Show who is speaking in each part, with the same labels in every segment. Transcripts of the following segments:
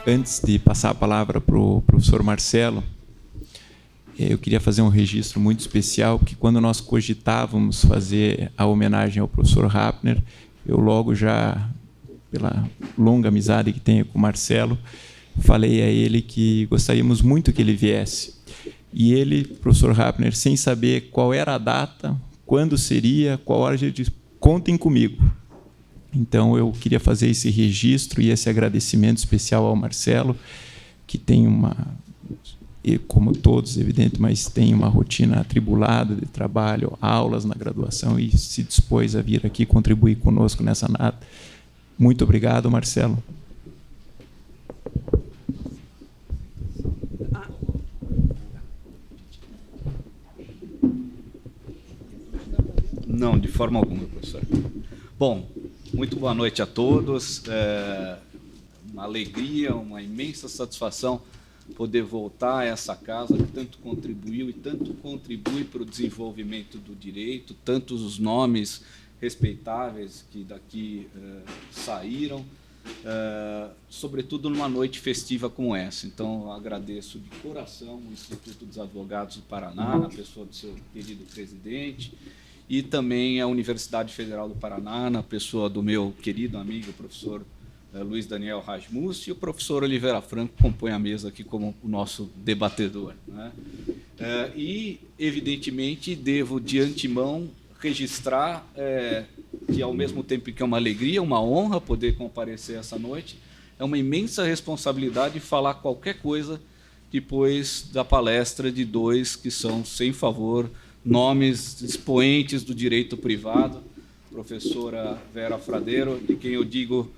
Speaker 1: Antes de passar a palavra para o professor Marcelo, eu queria fazer um registro muito especial, porque quando nós cogitávamos fazer a homenagem ao professor Rapner, eu logo já, pela longa amizade que tenho com o Marcelo, falei a ele que gostaríamos muito que ele viesse. E ele, professor Rapner, sem saber qual era a data, quando seria, qual hora, ele disse: contem comigo. Então, eu queria fazer esse registro e esse agradecimento especial ao Marcelo, que tem como todos, evidente, mas tem uma rotina atribulada de trabalho, aulas na graduação, e se dispôs a vir aqui contribuir conosco nessa nata. Muito obrigado, Marcelo.
Speaker 2: Não, de forma alguma, professor. Bom, muito boa noite a todos. Uma alegria, uma imensa satisfação poder voltar a essa casa que tanto contribuiu e tanto contribui para o desenvolvimento do direito, tantos os nomes respeitáveis que daqui saíram, sobretudo numa noite festiva como essa. Então, eu agradeço de coração o Instituto dos Advogados do Paraná, na pessoa do seu querido presidente, e também a Universidade Federal do Paraná, na pessoa do meu querido amigo, professor Luiz Daniel Rasmussen, e o professor Oliveira Franco, que compõe a mesa aqui como o nosso debatedor, né? E, evidentemente, devo, de antemão, registrar que, ao mesmo tempo que é uma alegria, uma honra poder comparecer essa noite, é uma imensa responsabilidade falar qualquer coisa depois da palestra de dois que são, sem favor, nomes expoentes do direito privado, professora Vera Fradeiro, de quem eu digo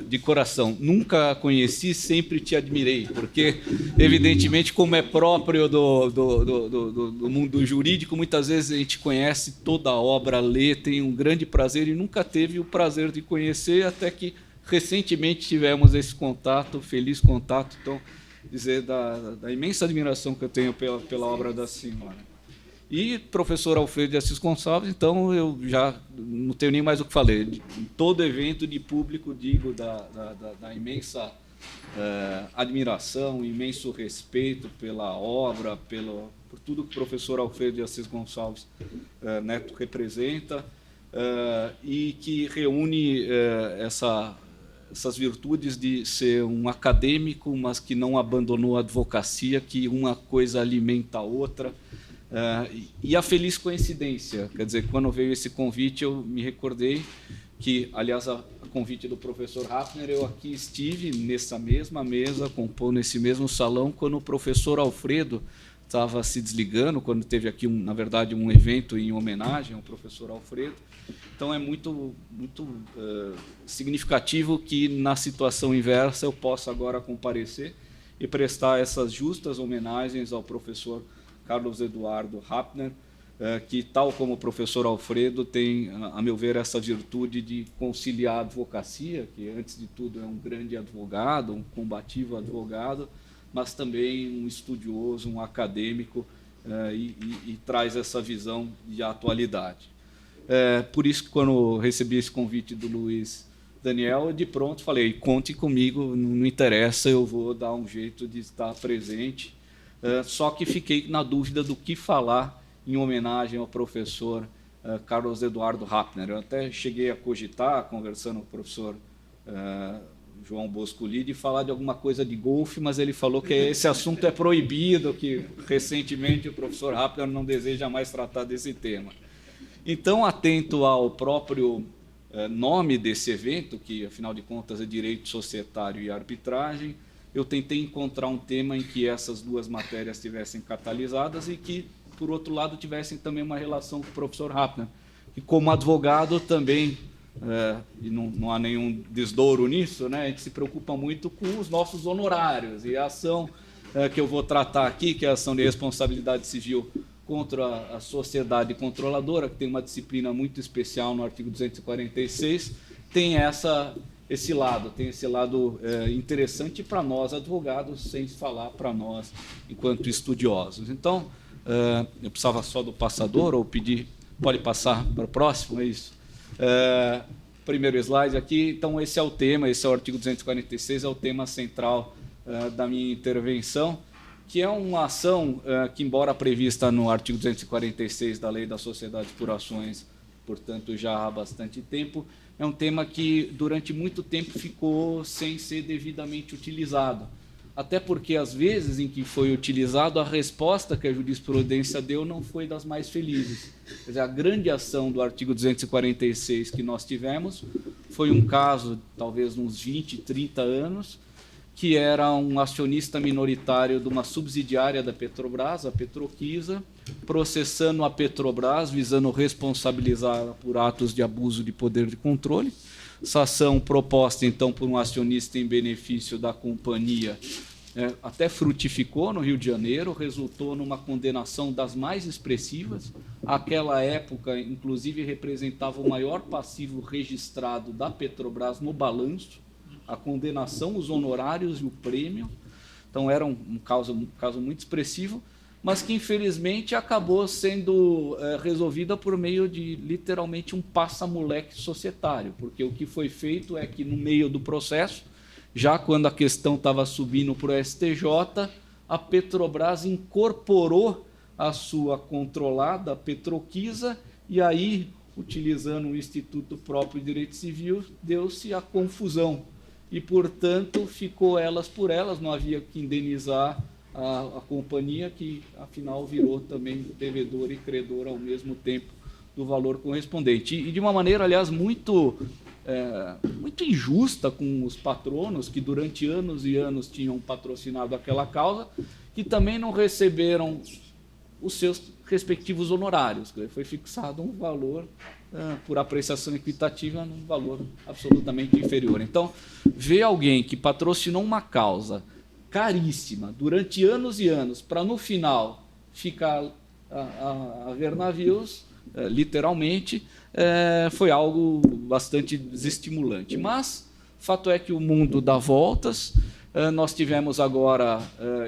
Speaker 2: de coração, nunca a conheci, sempre te admirei, porque, evidentemente, como é próprio do mundo jurídico, muitas vezes a gente conhece toda a obra, lê, tem um grande prazer e nunca teve o prazer de conhecer, até que recentemente tivemos esse contato, feliz contato. Então, dizer da imensa admiração que eu tenho pela obra da senhora. E professor Alfredo de Assis Gonçalves, então eu já não tenho nem mais o que falar. Em todo evento de público digo da imensa admiração, imenso respeito pela obra, por tudo que o professor Alfredo de Assis Gonçalves Neto representa, e que reúne essas virtudes de ser um acadêmico, mas que não abandonou a advocacia, que uma coisa alimenta a outra. E a feliz coincidência, quer dizer, quando veio esse convite, eu me recordei que, aliás, a convite do professor Rapner, eu aqui estive nessa mesma mesa, compondo nesse mesmo salão, quando o professor Alfredo estava se desligando, quando teve aqui, na verdade, um evento em homenagem ao professor Alfredo. Então, é muito significativo que, na situação inversa, eu possa agora comparecer e prestar essas justas homenagens ao professor Carlos Eduardo Rapner, que, tal como o professor Alfredo, tem, a meu ver, essa virtude de conciliar a advocacia, que, antes de tudo, é um grande advogado, um combativo advogado, mas também um estudioso, um acadêmico, e traz essa visão de atualidade. Por isso que, quando recebi esse convite do Luiz Daniel, de pronto falei: conte comigo, não interessa, eu vou dar um jeito de estar presente. Só que fiquei na dúvida do que falar em homenagem ao professor Carlos Eduardo Rapner. Eu até cheguei a cogitar, conversando com o professor João Bosco Lide, de falar de alguma coisa de golfe, mas ele falou que esse assunto é proibido, que recentemente o professor Rapner não deseja mais tratar desse tema. Então, atento ao próprio nome desse evento, que, afinal de contas, é Direito Societário e Arbitragem, eu tentei encontrar um tema em que essas duas matérias estivessem catalisadas e que, por outro lado, tivessem também uma relação com o professor Rapner, que, como advogado, também, e não há nenhum desdouro nisso, né, a gente se preocupa muito com os nossos honorários, e a ação que eu vou tratar aqui, que é a ação de responsabilidade civil contra a sociedade controladora, que tem uma disciplina muito especial no artigo 246, tem esse lado interessante para nós, advogados, sem falar para nós, enquanto estudiosos. Então, eu precisava só do passador, ou pedir, pode passar para o próximo, é isso? primeiro slide aqui. Então, esse é o tema, esse é o artigo 246, é o tema central da minha intervenção, que é uma ação que, embora prevista no artigo 246 da Lei das Sociedades por Ações, portanto, já há bastante tempo, é um tema que, durante muito tempo, ficou sem ser devidamente utilizado. Até porque, às vezes em que foi utilizado, a resposta que a jurisprudência deu não foi das mais felizes. Quer dizer, a grande ação do artigo 246 que nós tivemos foi um caso, talvez uns 20, 30 anos, que era um acionista minoritário de uma subsidiária da Petrobras, a Petroquisa, processando a Petrobras, visando responsabilizá-la por atos de abuso de poder de controle. Essa ação proposta, então, por um acionista em benefício da companhia, até frutificou no Rio de Janeiro, resultou numa condenação das mais expressivas. Aquela época, inclusive, representava o maior passivo registrado da Petrobras no balanço, a condenação, os honorários e o prêmio. Então, era um caso muito expressivo, mas que, infelizmente, acabou sendo resolvida por meio de, literalmente, um passa-moleque societário, porque o que foi feito é que, no meio do processo, já quando a questão estava subindo para o STJ, a Petrobras incorporou a sua controlada, a Petroquisa, e aí, utilizando o Instituto próprio de Direito Civil, deu-se a confusão. E, portanto, ficou elas por elas, não havia que indenizar a companhia, que, afinal, virou também devedora e credora ao mesmo tempo do valor correspondente. E de uma maneira, aliás, muito injusta com os patronos, que durante anos e anos tinham patrocinado aquela causa, que também não receberam os seus respectivos honorários. Foi fixado um valor, por apreciação equitativa, num valor absolutamente inferior. Então, ver alguém que patrocinou uma causa caríssima durante anos e anos, para no final ficar a ver navios, literalmente, foi algo bastante desestimulante. Mas, fato é que o mundo dá voltas. Nós tivemos agora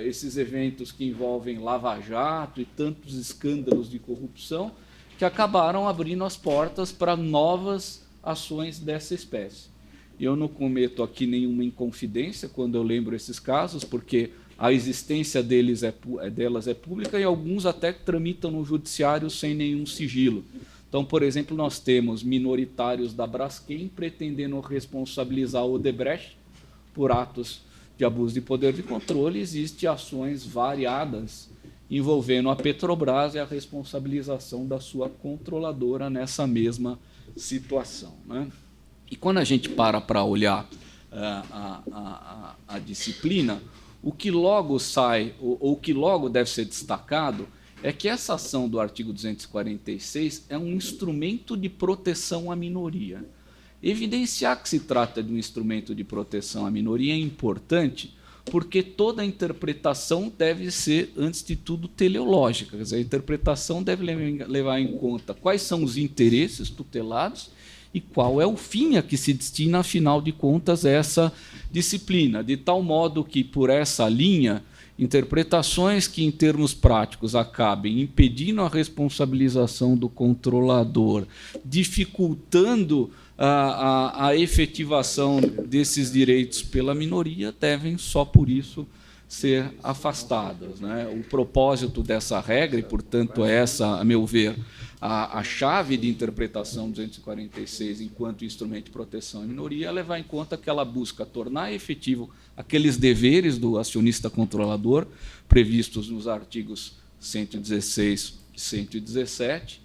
Speaker 2: esses eventos que envolvem Lava Jato e tantos escândalos de corrupção que acabaram abrindo as portas para novas ações dessa espécie. Eu não cometo aqui nenhuma inconfidência quando eu lembro esses casos, porque a existência delas é pública e alguns até tramitam no judiciário sem nenhum sigilo. Então, por exemplo, nós temos minoritários da Braskem pretendendo responsabilizar o Odebrecht por atos de abuso de poder de controle. Existem ações variadas envolvendo a Petrobras e a responsabilização da sua controladora nessa mesma situação, né? E quando a gente para olhar a disciplina, o que logo sai, ou o que logo deve ser destacado, é que essa ação do artigo 246 é um instrumento de proteção à minoria. Evidenciar que se trata de um instrumento de proteção à minoria é importante, porque toda a interpretação deve ser, antes de tudo, teleológica. Quer dizer, a interpretação deve levar em conta quais são os interesses tutelados e qual é o fim a que se destina, afinal de contas, essa disciplina, de tal modo que, por essa linha, interpretações que, em termos práticos, acabem impedindo a responsabilização do controlador, dificultando a efetivação desses direitos pela minoria, devem, só por isso, ser afastadas, né? O propósito dessa regra, e, portanto, essa, a meu ver, a chave de interpretação 246 enquanto instrumento de proteção à minoria, é levar em conta que ela busca tornar efetivo aqueles deveres do acionista controlador previstos nos artigos 116 e 117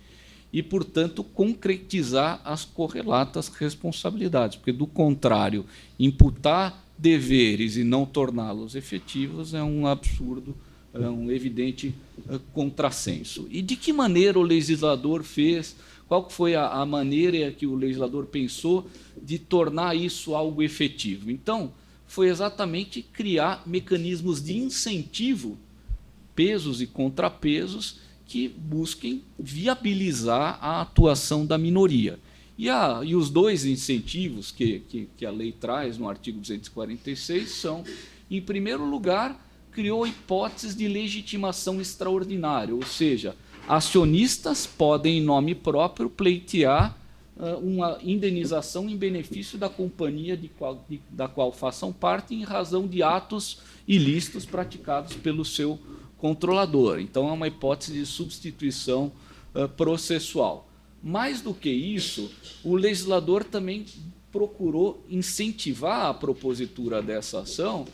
Speaker 2: e, portanto, concretizar as correlatas responsabilidades, porque, do contrário, imputar deveres e não torná-los efetivos é um absurdo, é um evidente contrassenso. E de que maneira o legislador fez, qual foi a maneira que o legislador pensou de tornar isso algo efetivo? Então, foi exatamente criar mecanismos de incentivo, pesos e contrapesos, que busquem viabilizar a atuação da minoria. E os dois incentivos que a lei traz no artigo 246 são, em primeiro lugar, criou hipóteses de legitimação extraordinária, ou seja, acionistas podem, em nome próprio, pleitear uma indenização em benefício da companhia da qual façam parte em razão de atos ilícitos praticados pelo seu controlador. Então, é uma hipótese de substituição processual. Mais do que isso, o legislador também procurou incentivar a propositura dessa ação,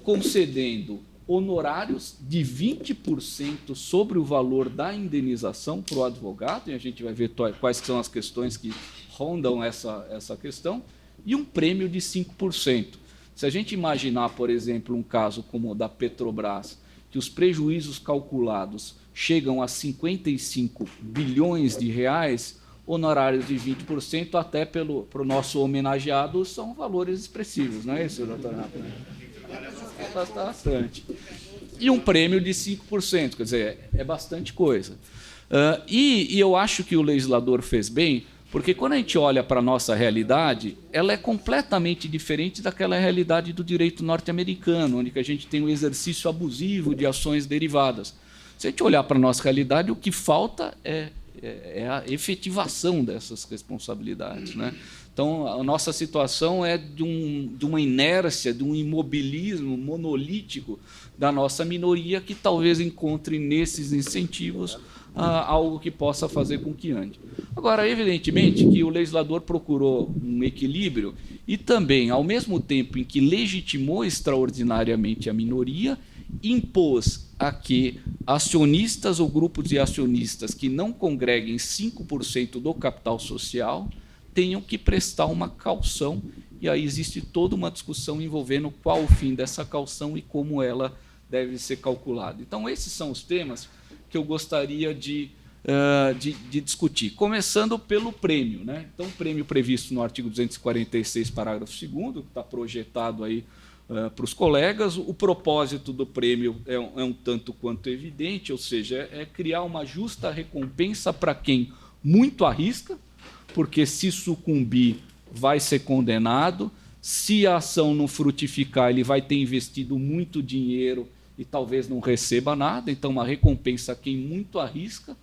Speaker 2: concedendo honorários de 20% sobre o valor da indenização para o advogado, e a gente vai ver quais são as questões que rondam essa questão, e um prêmio de 5%. Se a gente imaginar, por exemplo, um caso como o da Petrobras, que os prejuízos calculados chegam a 55 bilhões de reais, honorários de 20%, até para o nosso homenageado, são valores expressivos, não é isso, doutor Rapner? Bastante. E um prêmio de 5%, quer dizer, é bastante coisa. E eu acho que o legislador fez bem, porque quando a gente olha para a nossa realidade, ela é completamente diferente daquela realidade do direito norte-americano, onde a gente tem um exercício abusivo de ações derivadas. Se a gente olhar para a nossa realidade, o que falta é a efetivação dessas responsabilidades, né? Então, a nossa situação é de uma inércia, de um imobilismo monolítico da nossa minoria, que talvez encontre nesses incentivos algo que possa fazer com que ande. Agora, evidentemente que o legislador procurou um equilíbrio e também, ao mesmo tempo em que legitimou extraordinariamente a minoria, impôs a que acionistas ou grupos de acionistas que não congreguem 5% do capital social tenham que prestar uma caução, e aí existe toda uma discussão envolvendo qual o fim dessa caução e como ela deve ser calculada. Então, esses são os temas que eu gostaria de discutir, começando pelo prêmio, né? Então, o prêmio previsto no artigo 246, parágrafo 2º, que está projetado aí para os colegas. O propósito do prêmio é um tanto quanto evidente, ou seja, é criar uma justa recompensa para quem muito arrisca, porque se sucumbir vai ser condenado, se a ação não frutificar, ele vai ter investido muito dinheiro e talvez não receba nada. Então, uma recompensa a quem muito arrisca,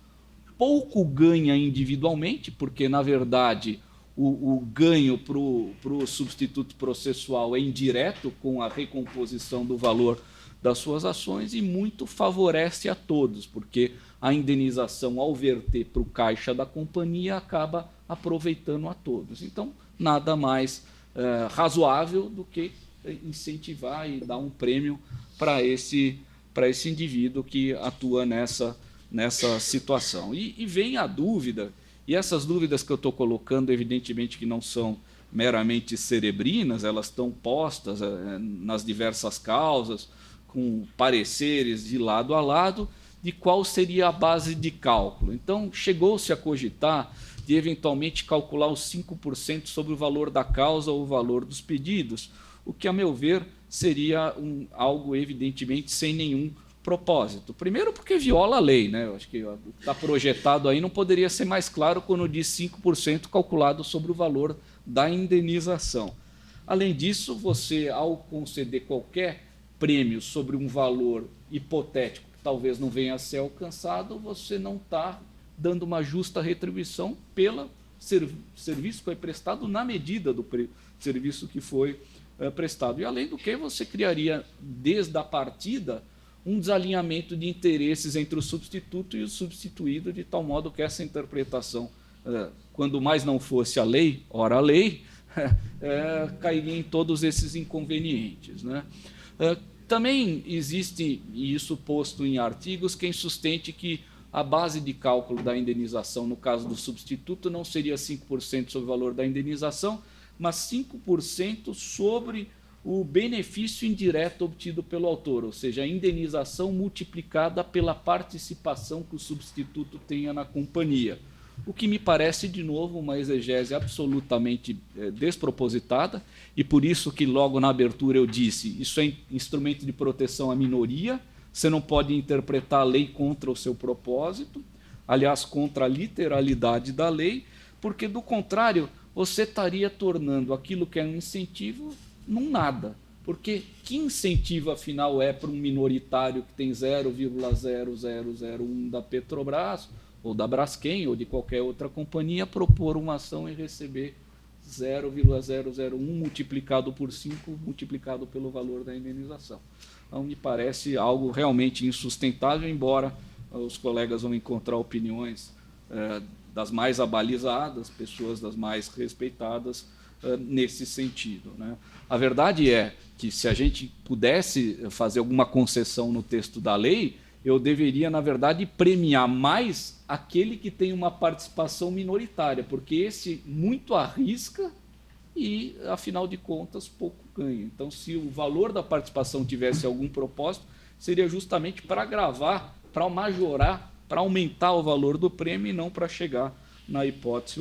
Speaker 2: pouco ganha individualmente, porque, na verdade, o ganho para o substituto processual é indireto com a recomposição do valor das suas ações, e muito favorece a todos, porque a indenização, ao verter para o caixa da companhia, acaba aproveitando a todos. Então, nada mais razoável do que incentivar e dar um prêmio para esse indivíduo que atua nessa situação. E vem a dúvida, e essas dúvidas que eu estou colocando, evidentemente que não são meramente cerebrinas, elas estão postas nas diversas causas, com pareceres de lado a lado, de qual seria a base de cálculo. Então, chegou-se a cogitar de eventualmente calcular os 5% sobre o valor da causa ou o valor dos pedidos, o que, a meu ver, seria algo evidentemente sem nenhum propósito. Primeiro porque viola a lei, né? Eu acho que está projetado aí, não poderia ser mais claro quando diz 5% calculado sobre o valor da indenização. Além disso, você, ao conceder qualquer prêmio sobre um valor hipotético que talvez não venha a ser alcançado, você não está dando uma justa retribuição pelo serviço que foi prestado na medida do serviço que foi prestado. E, além do que, você criaria, desde a partida, um desalinhamento de interesses entre o substituto e o substituído, de tal modo que essa interpretação, quando mais não fosse a lei, ora a lei, cairia em todos esses inconvenientes, né? Também existe, e isso posto em artigos, quem sustente que a base de cálculo da indenização, no caso do substituto, não seria 5% sobre o valor da indenização, mas 5% sobre o benefício indireto obtido pelo autor, ou seja, a indenização multiplicada pela participação que o substituto tenha na companhia. O que me parece, de novo, uma exegese absolutamente despropositada, e por isso que logo na abertura eu disse, isso é instrumento de proteção à minoria, você não pode interpretar a lei contra o seu propósito, aliás, contra a literalidade da lei, porque, do contrário, você estaria tornando aquilo que é um incentivo num nada. Porque que incentivo, afinal, é para um minoritário que tem 0,0001 da Petrobras, ou da Braskem, ou de qualquer outra companhia, propor uma ação e receber 0,001 multiplicado por 5, multiplicado pelo valor da indenização. Então, me parece algo realmente insustentável, embora os colegas vão encontrar opiniões das mais abalizadas, pessoas das mais respeitadas, nesse sentido, né? A verdade é que, se a gente pudesse fazer alguma concessão no texto da lei, eu deveria, na verdade, premiar mais aquele que tem uma participação minoritária, porque esse muito arrisca e, afinal de contas, pouco ganha. Então, se o valor da participação tivesse algum propósito, seria justamente para agravar, para majorar, para aumentar o valor do prêmio e não para chegar na hipótese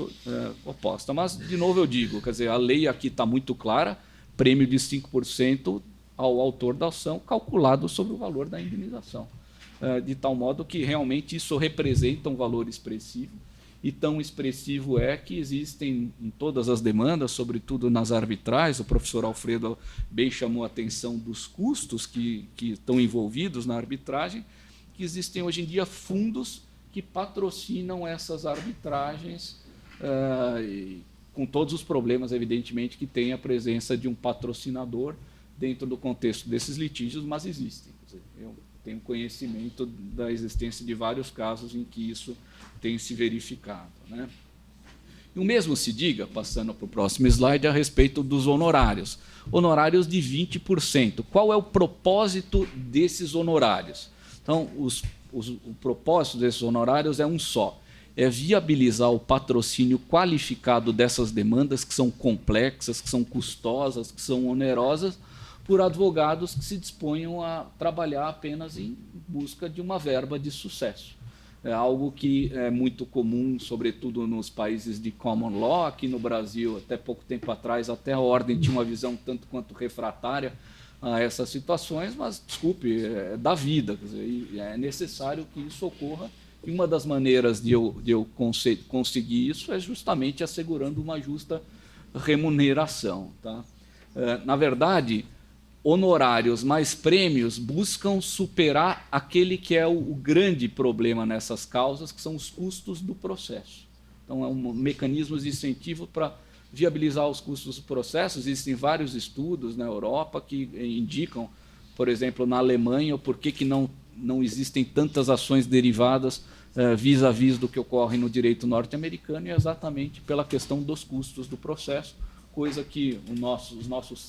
Speaker 2: oposta. Mas, de novo, eu digo, quer dizer, a lei aqui está muito clara, prêmio de 5% ao autor da ação, calculado sobre o valor da indenização. De tal modo que realmente isso representa um valor expressivo, e tão expressivo é que existem em todas as demandas, sobretudo nas arbitrais, o professor Alfredo bem chamou a atenção dos custos que estão envolvidos na arbitragem, que existem hoje em dia fundos que patrocinam essas arbitragens, com todos os problemas, evidentemente, que tem a presença de um patrocinador dentro do contexto desses litígios, mas existem. Quer dizer, eu tenho conhecimento da existência de vários casos em que isso tem se verificado, né? E o mesmo se diga, passando para o próximo slide, a respeito dos honorários. Honorários de 20%. Qual é o propósito desses honorários? Então, o propósito desses honorários é um só: é viabilizar o patrocínio qualificado dessas demandas, que são complexas, que são custosas, que são onerosas, por advogados que se disponham a trabalhar apenas em busca de uma verba de sucesso. É algo que é muito comum, sobretudo nos países de common law. Aqui no Brasil, até pouco tempo atrás, até a ordem tinha uma visão tanto quanto refratária a essas situações, mas, desculpe, é da vida, quer dizer, e é necessário que isso ocorra, e uma das maneiras de eu conseguir isso é justamente assegurando uma justa remuneração, tá? Na verdade, honorários mais prêmios buscam superar aquele que é o grande problema nessas causas, que são os custos do processo. Então, é um mecanismo de incentivo para viabilizar os custos do processo. Existem vários estudos na Europa que indicam, por exemplo, na Alemanha, por que não existem tantas ações derivadas vis-à-vis do que ocorre no direito norte-americano, e é exatamente pela questão dos custos do processo, coisa que os nossos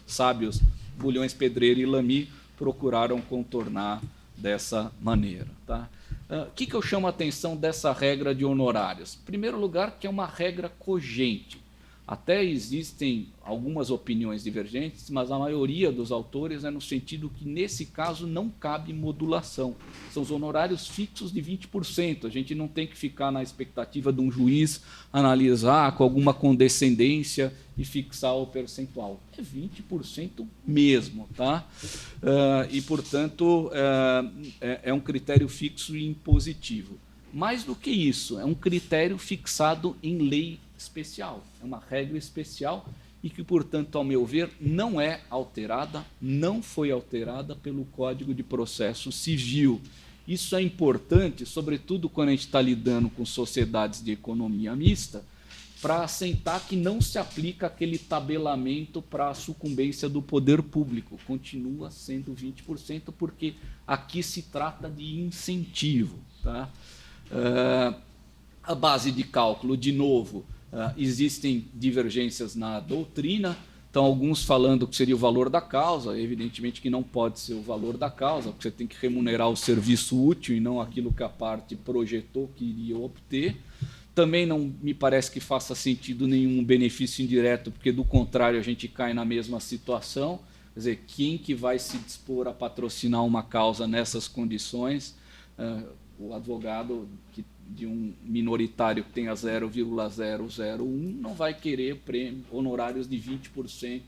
Speaker 2: sábios Bulhões Pedreira e Lamy procuraram contornar dessa maneira, tá? O que eu chamo a atenção dessa regra de honorários? Em primeiro lugar, que é uma regra cogente. Até existem algumas opiniões divergentes, mas a maioria dos autores é no sentido que, nesse caso, não cabe modulação. São os honorários fixos de 20%. A gente não tem que ficar na expectativa de um juiz analisar com alguma condescendência e fixar o percentual. É 20% mesmo, tá? E, portanto, é um critério fixo e impositivo. Mais do que isso, é um critério fixado em lei especial, é uma regra especial e que, portanto, ao meu ver, não é alterada, não foi alterada pelo Código de Processo Civil. Isso é importante, sobretudo quando a gente está lidando com sociedades de economia mista, para assentar que não se aplica aquele tabelamento para a sucumbência do poder público. Continua sendo 20%, porque aqui se trata de incentivo, tá? A base de cálculo, de novo, existem divergências na doutrina. Então, alguns falando que seria o valor da causa. Evidentemente que não pode ser o valor da causa, porque você tem que remunerar o serviço útil e não aquilo que a parte projetou que iria obter. Também não me parece que faça sentido nenhum benefício indireto, porque, do contrário, a gente cai na mesma situação. Quer dizer, quem que vai se dispor a patrocinar uma causa nessas condições? O advogado de um minoritário que tenha 0,001 não vai querer honorários de 20%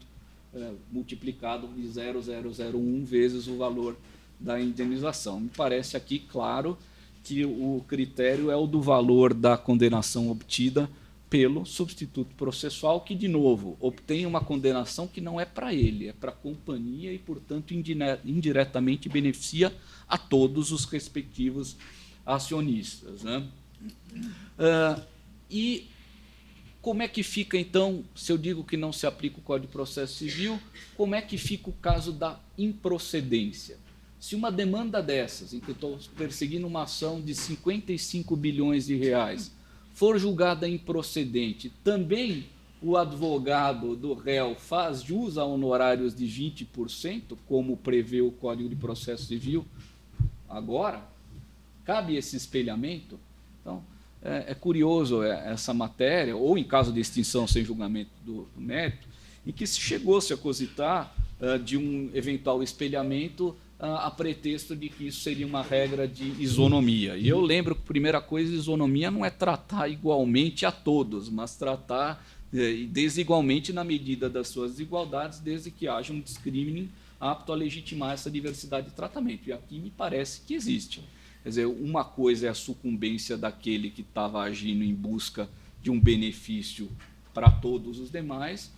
Speaker 2: multiplicado de 0,001 vezes o valor da indenização. Me parece aqui claro que o critério é o do valor da condenação obtida pelo substituto processual, que, de novo, obtém uma condenação que não é para ele, é para a companhia e, portanto, indiretamente beneficia a todos os respectivos acionistas, né? E como é que fica, então, se eu digo que não se aplica o Código de Processo Civil, como é que fica o caso da improcedência? Se uma demanda dessas, em que eu estou perseguindo uma ação de 55 bilhões de reais, for julgada improcedente, também o advogado do réu faz jus a honorários de 20%, como prevê o Código de Processo Civil agora? Cabe esse espelhamento? Então, é curioso essa matéria, ou em caso de extinção sem julgamento do mérito, em que se chegou-se a cogitar de um eventual espelhamento a pretexto de que isso seria uma regra de isonomia. E eu lembro que a primeira coisa, isonomia não é tratar igualmente a todos, mas tratar desigualmente na medida das suas desigualdades, desde que haja um discrimen apto a legitimar essa diversidade de tratamento. E aqui me parece que existe. Quer dizer, uma coisa é a sucumbência daquele que estava agindo em busca de um benefício para todos os demais,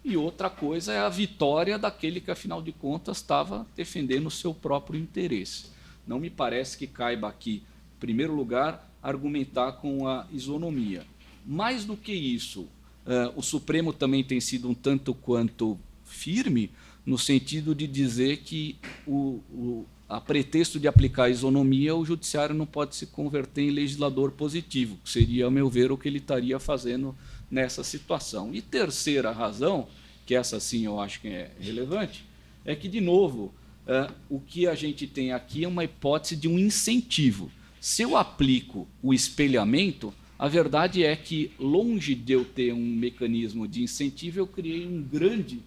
Speaker 2: e outra coisa é a vitória daquele que, afinal de contas, estava defendendo o seu próprio interesse. Não me parece que caiba aqui, em primeiro lugar, argumentar com a isonomia. Mais do que isso, o Supremo também tem sido um tanto quanto firme no sentido de dizer que a pretexto de aplicar a isonomia, o judiciário não pode se converter em legislador positivo, que seria, a meu ver, o que ele estaria fazendo nessa situação. E terceira razão, que essa sim eu acho que é relevante, é que, de novo, o que a gente tem aqui é uma hipótese de um incentivo. Se eu aplico o espelhamento, a verdade é que, longe de eu ter um mecanismo de incentivo, eu criei um grande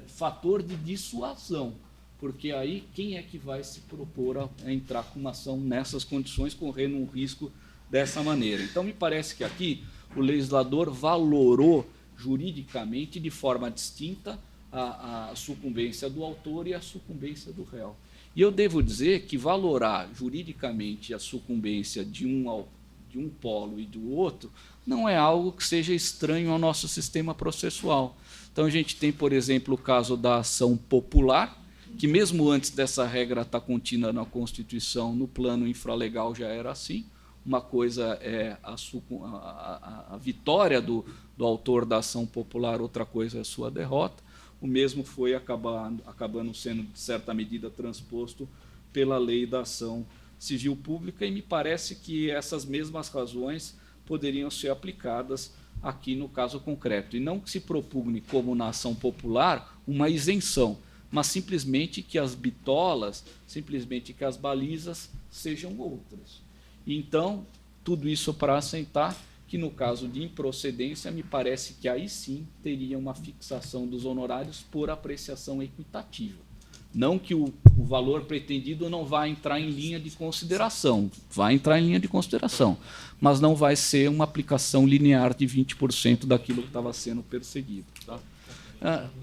Speaker 2: fator de dissuasão, porque aí quem é que vai se propor a entrar com uma ação nessas condições, correndo um risco dessa maneira? Então, me parece que aqui o legislador valorou juridicamente de forma distinta a sucumbência do autor e a sucumbência do réu. E eu devo dizer que valorar juridicamente a sucumbência de um polo e do outro não é algo que seja estranho ao nosso sistema processual. Então, a gente tem, por exemplo, o caso da ação popular, que mesmo antes dessa regra estar contida na Constituição, no plano infralegal já era assim. Uma coisa é a vitória do autor da ação popular, outra coisa é a sua derrota. O mesmo foi acabando sendo, de certa medida, transposto pela lei da ação civil pública, e me parece que essas mesmas razões poderiam ser aplicadas aqui no caso concreto. E não que se propugne, como na ação popular, uma isenção, mas simplesmente que as bitolas, simplesmente que as balizas sejam outras. Então, tudo isso para assentar que, no caso de improcedência, me parece que aí sim teria uma fixação dos honorários por apreciação equitativa. Não que o valor pretendido não vá entrar em linha de consideração, vai entrar em linha de consideração, mas não vai ser uma aplicação linear de 20% daquilo que estava sendo perseguido. Tá?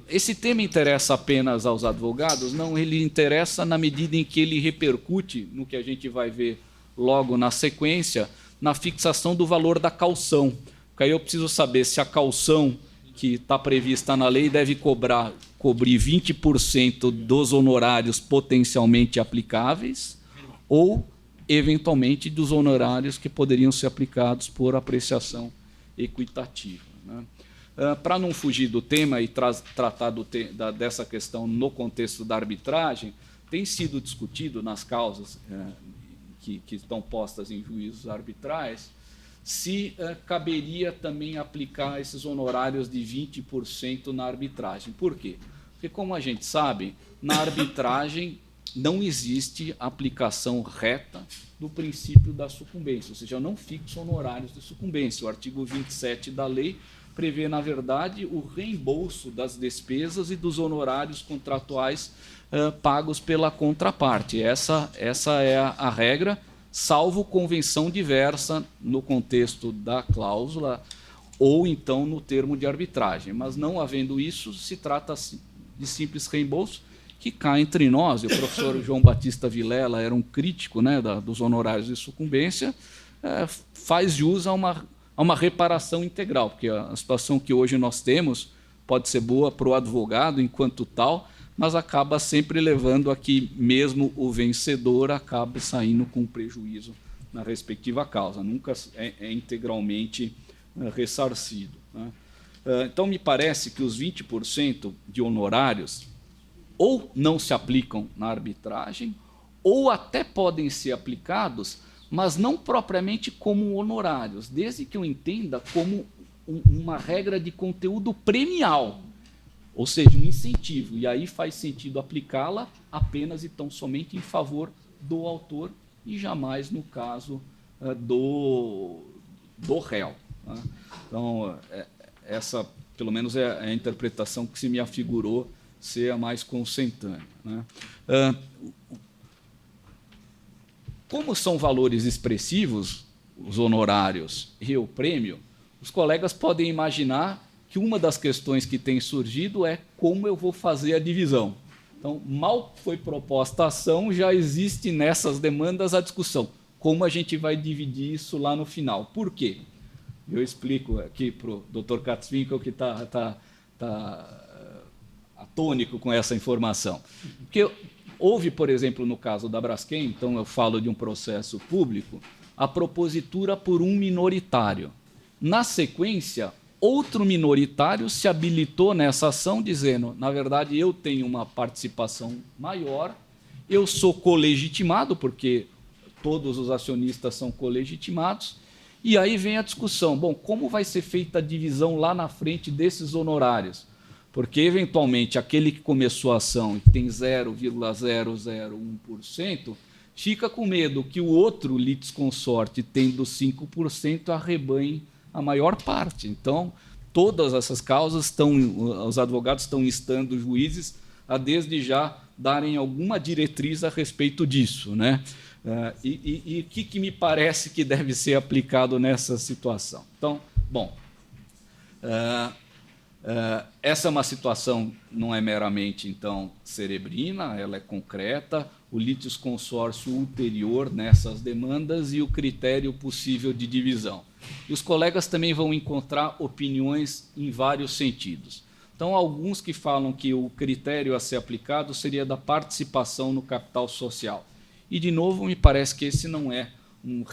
Speaker 2: Esse tema interessa apenas aos advogados? Não, ele interessa na medida em que ele repercute no que a gente vai ver logo na sequência, na fixação do valor da caução. Porque aí eu preciso saber se a caução que está prevista na lei deve cobrir 20% dos honorários potencialmente aplicáveis ou, eventualmente, dos honorários que poderiam ser aplicados por apreciação equitativa. Né? Para não fugir do tema e tratar dessa questão no contexto da arbitragem, tem sido discutido nas causas que estão postas em juízos arbitrais, se caberia também aplicar esses honorários de 20% na arbitragem. Por quê? Porque, como a gente sabe, na arbitragem não existe aplicação reta do princípio da sucumbência, ou seja, eu não fixo honorários de sucumbência. O artigo 27 da lei prevê, na verdade, o reembolso das despesas e dos honorários contratuais pagos pela contraparte. Essa é a regra, salvo convenção diversa no contexto da cláusula ou então no termo de arbitragem. Mas, não havendo isso, se trata de simples reembolso que cá entre nós. O professor João Batista Vilela era um crítico, né, dos honorários de sucumbência, faz jus a uma reparação integral, porque a situação que hoje nós temos pode ser boa para o advogado enquanto tal, mas acaba sempre levando a que mesmo o vencedor acabe saindo com prejuízo na respectiva causa, nunca é integralmente ressarcido, né? Então, me parece que os 20% de honorários ou não se aplicam na arbitragem, ou até podem ser aplicados, mas não propriamente como honorários, desde que eu entenda como uma regra de conteúdo premial, ou seja, um incentivo. E aí faz sentido aplicá-la apenas e tão somente em favor do autor e jamais no caso do réu, né? Então, essa, pelo menos, é a interpretação que se me afigurou ser a mais consentânea, né? Como são valores expressivos, os honorários e o prêmio, os colegas podem imaginar que uma das questões que tem surgido é como eu vou fazer a divisão. Então, mal foi proposta a ação, já existe nessas demandas a discussão. Como a gente vai dividir isso lá no final? Por quê? Eu explico aqui para o Dr. Katzwinkel, que está atônico com essa informação. Porque houve, por exemplo, no caso da Braskem, então eu falo de um processo público, a propositura por um minoritário. Na sequência, outro minoritário se habilitou nessa ação dizendo, na verdade, eu tenho uma participação maior, eu sou colegitimado, porque todos os acionistas são colegitimados, e aí vem a discussão, bom, como vai ser feita a divisão lá na frente desses honorários? Porque, eventualmente, aquele que começou a ação e tem 0,001%, fica com medo que o outro litisconsorte, tendo 5%, arrebanhe a maior parte. Então, todas essas causas os advogados estão instando os juízes a, desde já, darem alguma diretriz a respeito disso, né? E o que me parece que deve ser aplicado nessa situação? Então, bom, essa é uma situação, não é meramente, então, cerebrina, ela é concreta, o litisconsórcio ulterior nessas demandas e o critério possível de divisão. E os colegas também vão encontrar opiniões em vários sentidos. Então, alguns que falam que o critério a ser aplicado seria da participação no capital social. E, de novo, me parece que esse não é um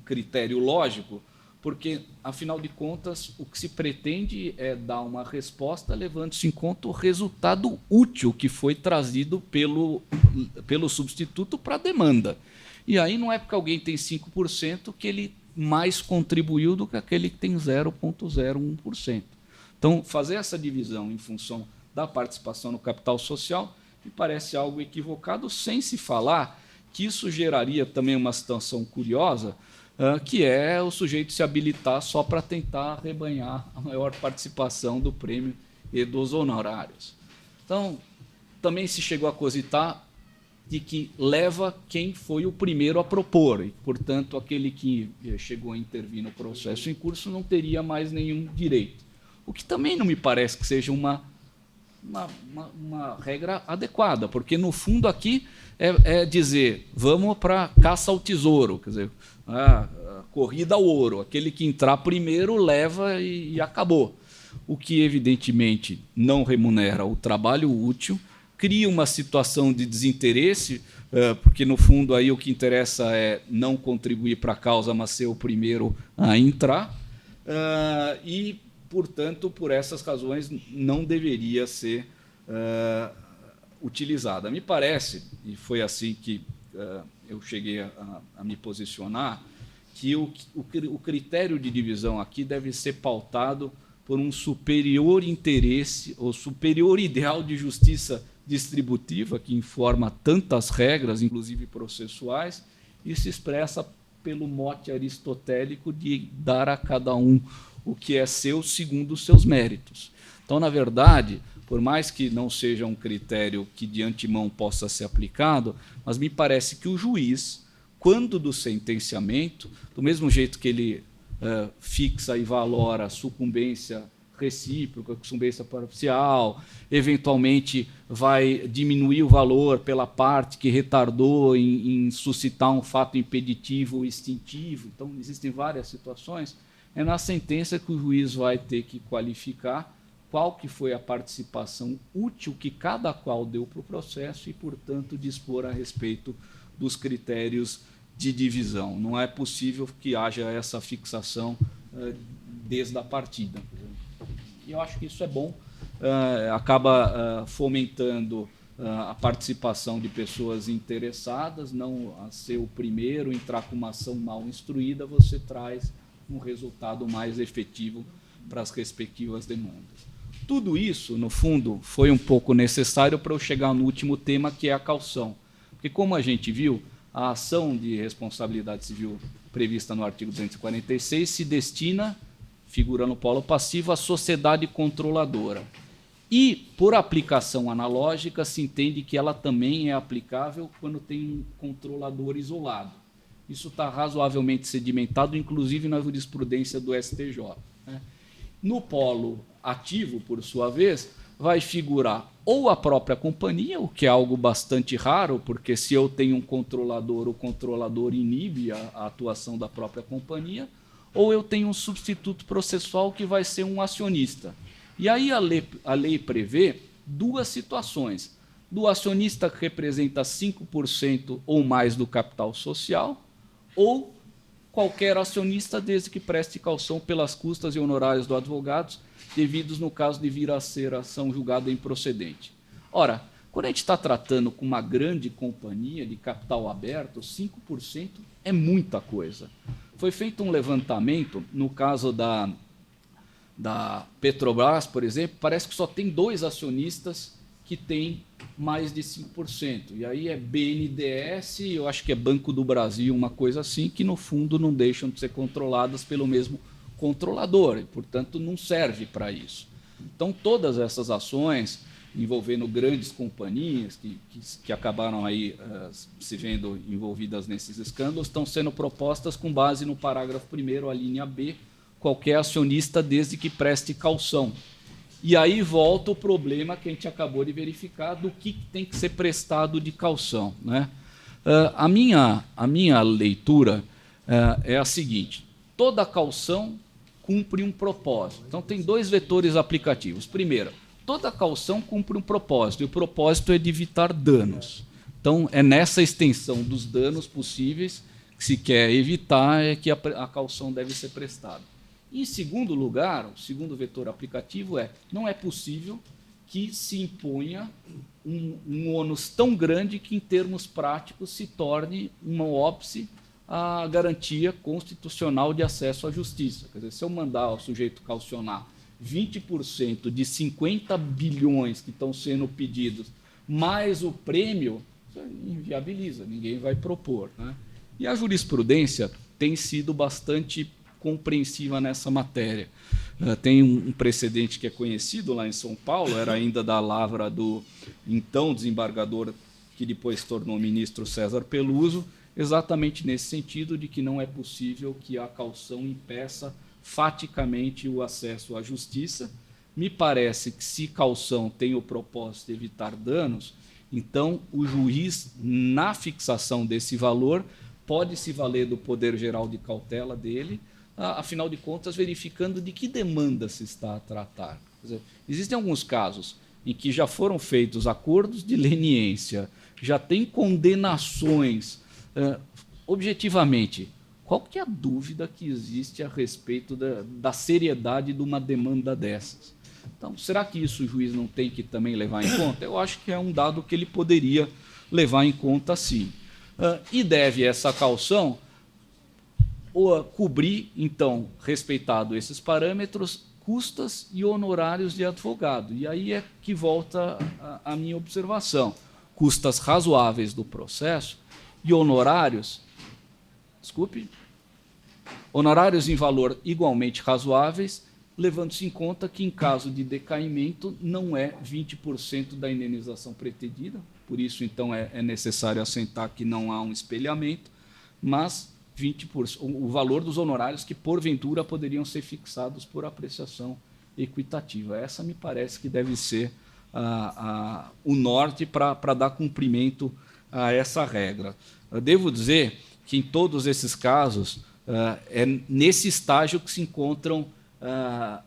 Speaker 2: critério lógico, porque, afinal de contas, o que se pretende é dar uma resposta levando-se em conta o resultado útil que foi trazido pelo substituto para a demanda. E aí não é porque alguém tem 5% que ele mais contribuiu do que aquele que tem 0,01%. Então, fazer essa divisão em função da participação no capital social me parece algo equivocado, sem se falar que isso geraria também uma situação curiosa, que é o sujeito se habilitar só para tentar arrebanhar a maior participação do prêmio e dos honorários. Então, também se chegou a cogitar de que leva quem foi o primeiro a propor, e, portanto, aquele que chegou a intervir no processo em curso não teria mais nenhum direito. O que também não me parece que seja uma regra adequada, porque, no fundo, aqui é dizer, vamos para caça ao tesouro, quer dizer, a corrida ao ouro, aquele que entrar primeiro leva e acabou. O que, evidentemente, não remunera o trabalho útil, cria uma situação de desinteresse, porque, no fundo, aí o que interessa é não contribuir para a causa, mas ser o primeiro a entrar, e, portanto, por essas razões, não deveria ser utilizada. Me parece, e foi assim que eu cheguei a me posicionar, que o critério de divisão aqui deve ser pautado por um superior interesse ou superior ideal de justiça distributiva, que informa tantas regras, inclusive processuais, e se expressa pelo mote aristotélico de dar a cada um o que é seu segundo os seus méritos. Então, na verdade, por mais que não seja um critério que de antemão possa ser aplicado, mas me parece que o juiz, quando do sentenciamento, do mesmo jeito que ele fixa e valora a sucumbência recíproca, a sucumbência parcial, eventualmente vai diminuir o valor pela parte que retardou em suscitar um fato impeditivo ou extintivo. Então, existem várias situações. É na sentença que o juiz vai ter que qualificar qual que foi a participação útil que cada qual deu para o processo e, portanto, dispor a respeito dos critérios de divisão. Não é possível que haja essa fixação desde a partida. E eu acho que isso é bom, acaba fomentando a participação de pessoas interessadas, não a ser o primeiro, entrar com uma ação mal instruída, você traz um resultado mais efetivo para as respectivas demandas. Tudo isso, no fundo, foi um pouco necessário para eu chegar no último tema, que é a caução. Porque, como a gente viu, a ação de responsabilidade civil prevista no artigo 246 se destina, figura no polo passivo, à sociedade controladora. E, por aplicação analógica, se entende que ela também é aplicável quando tem um controlador isolado. Isso está razoavelmente sedimentado, inclusive na jurisprudência do STJ. No polo ativo, por sua vez, vai figurar ou a própria companhia, o que é algo bastante raro, porque se eu tenho um controlador, o controlador inibe a atuação da própria companhia, ou eu tenho um substituto processual que vai ser um acionista. E aí a lei prevê duas situações: do acionista que representa 5% ou mais do capital social, ou qualquer acionista, desde que preste caução pelas custas e honorários do advogado, devidos no caso de vir a ser ação julgada improcedente. Ora, quando a gente está tratando com uma grande companhia de capital aberto, 5% é muita coisa. Foi feito um levantamento, no caso da Petrobras, por exemplo, parece que só tem 2 acionistas que têm mais de 5%. E aí é BNDES, eu acho que é Banco do Brasil, uma coisa assim, que no fundo não deixam de ser controladas pelo mesmo controlador, e, portanto, não serve para isso. Então, todas essas ações envolvendo grandes companhias que acabaram aí se vendo envolvidas nesses escândalos estão sendo propostas com base no parágrafo 1º, a linha B, qualquer acionista desde que preste caução. E aí volta o problema que a gente acabou de verificar do que tem que ser prestado de caução, né? A minha leitura é a seguinte: toda caução cumpre um propósito. Então, tem 2 vetores aplicativos. Primeiro, toda caução cumpre um propósito, e o propósito é de evitar danos. Então, é nessa extensão dos danos possíveis que se quer evitar é que a caução deve ser prestada. Em segundo lugar, o segundo vetor aplicativo não é possível que se imponha um ônus tão grande que, em termos práticos, se torne uma óbice à garantia constitucional de acesso à justiça. Quer dizer, se eu mandar o sujeito caucionar 20% de 50 bilhões que estão sendo pedidos, mais o prêmio, isso inviabiliza, ninguém vai propor, né? E a jurisprudência tem sido bastante compreensiva nessa matéria. Tem um precedente que é conhecido lá em São Paulo, era ainda da lavra do então desembargador, que depois se tornou ministro, César Peluso, exatamente nesse sentido de que não é possível que a caução impeça faticamente o acesso à justiça. Me parece que, se caução tem o propósito de evitar danos, então o juiz, na fixação desse valor, pode se valer do poder geral de cautela dele, afinal de contas, verificando de que demanda se está a tratar. Quer dizer, existem alguns casos em que já foram feitos acordos de leniência, já tem condenações. Objetivamente, qual que é a dúvida que existe a respeito da seriedade de uma demanda dessas? Então, será que isso o juiz não tem que também levar em conta? Eu acho que é um dado que ele poderia levar em conta, sim. E deve essa caução cobrir, então, respeitado esses parâmetros, custas e honorários de advogado. E aí é que volta a minha observação. Custas razoáveis do processo e honorários, honorários em valor igualmente razoáveis, levando-se em conta que, em caso de decaimento, não é 20% da indenização pretendida, por isso, então, é necessário assentar que não há um espelhamento, mas 20%, o valor dos honorários que, porventura, poderiam ser fixados por apreciação equitativa. Essa me parece que deve ser o norte para dar cumprimento a essa regra. Eu devo dizer que, em todos esses casos, é nesse estágio que se encontram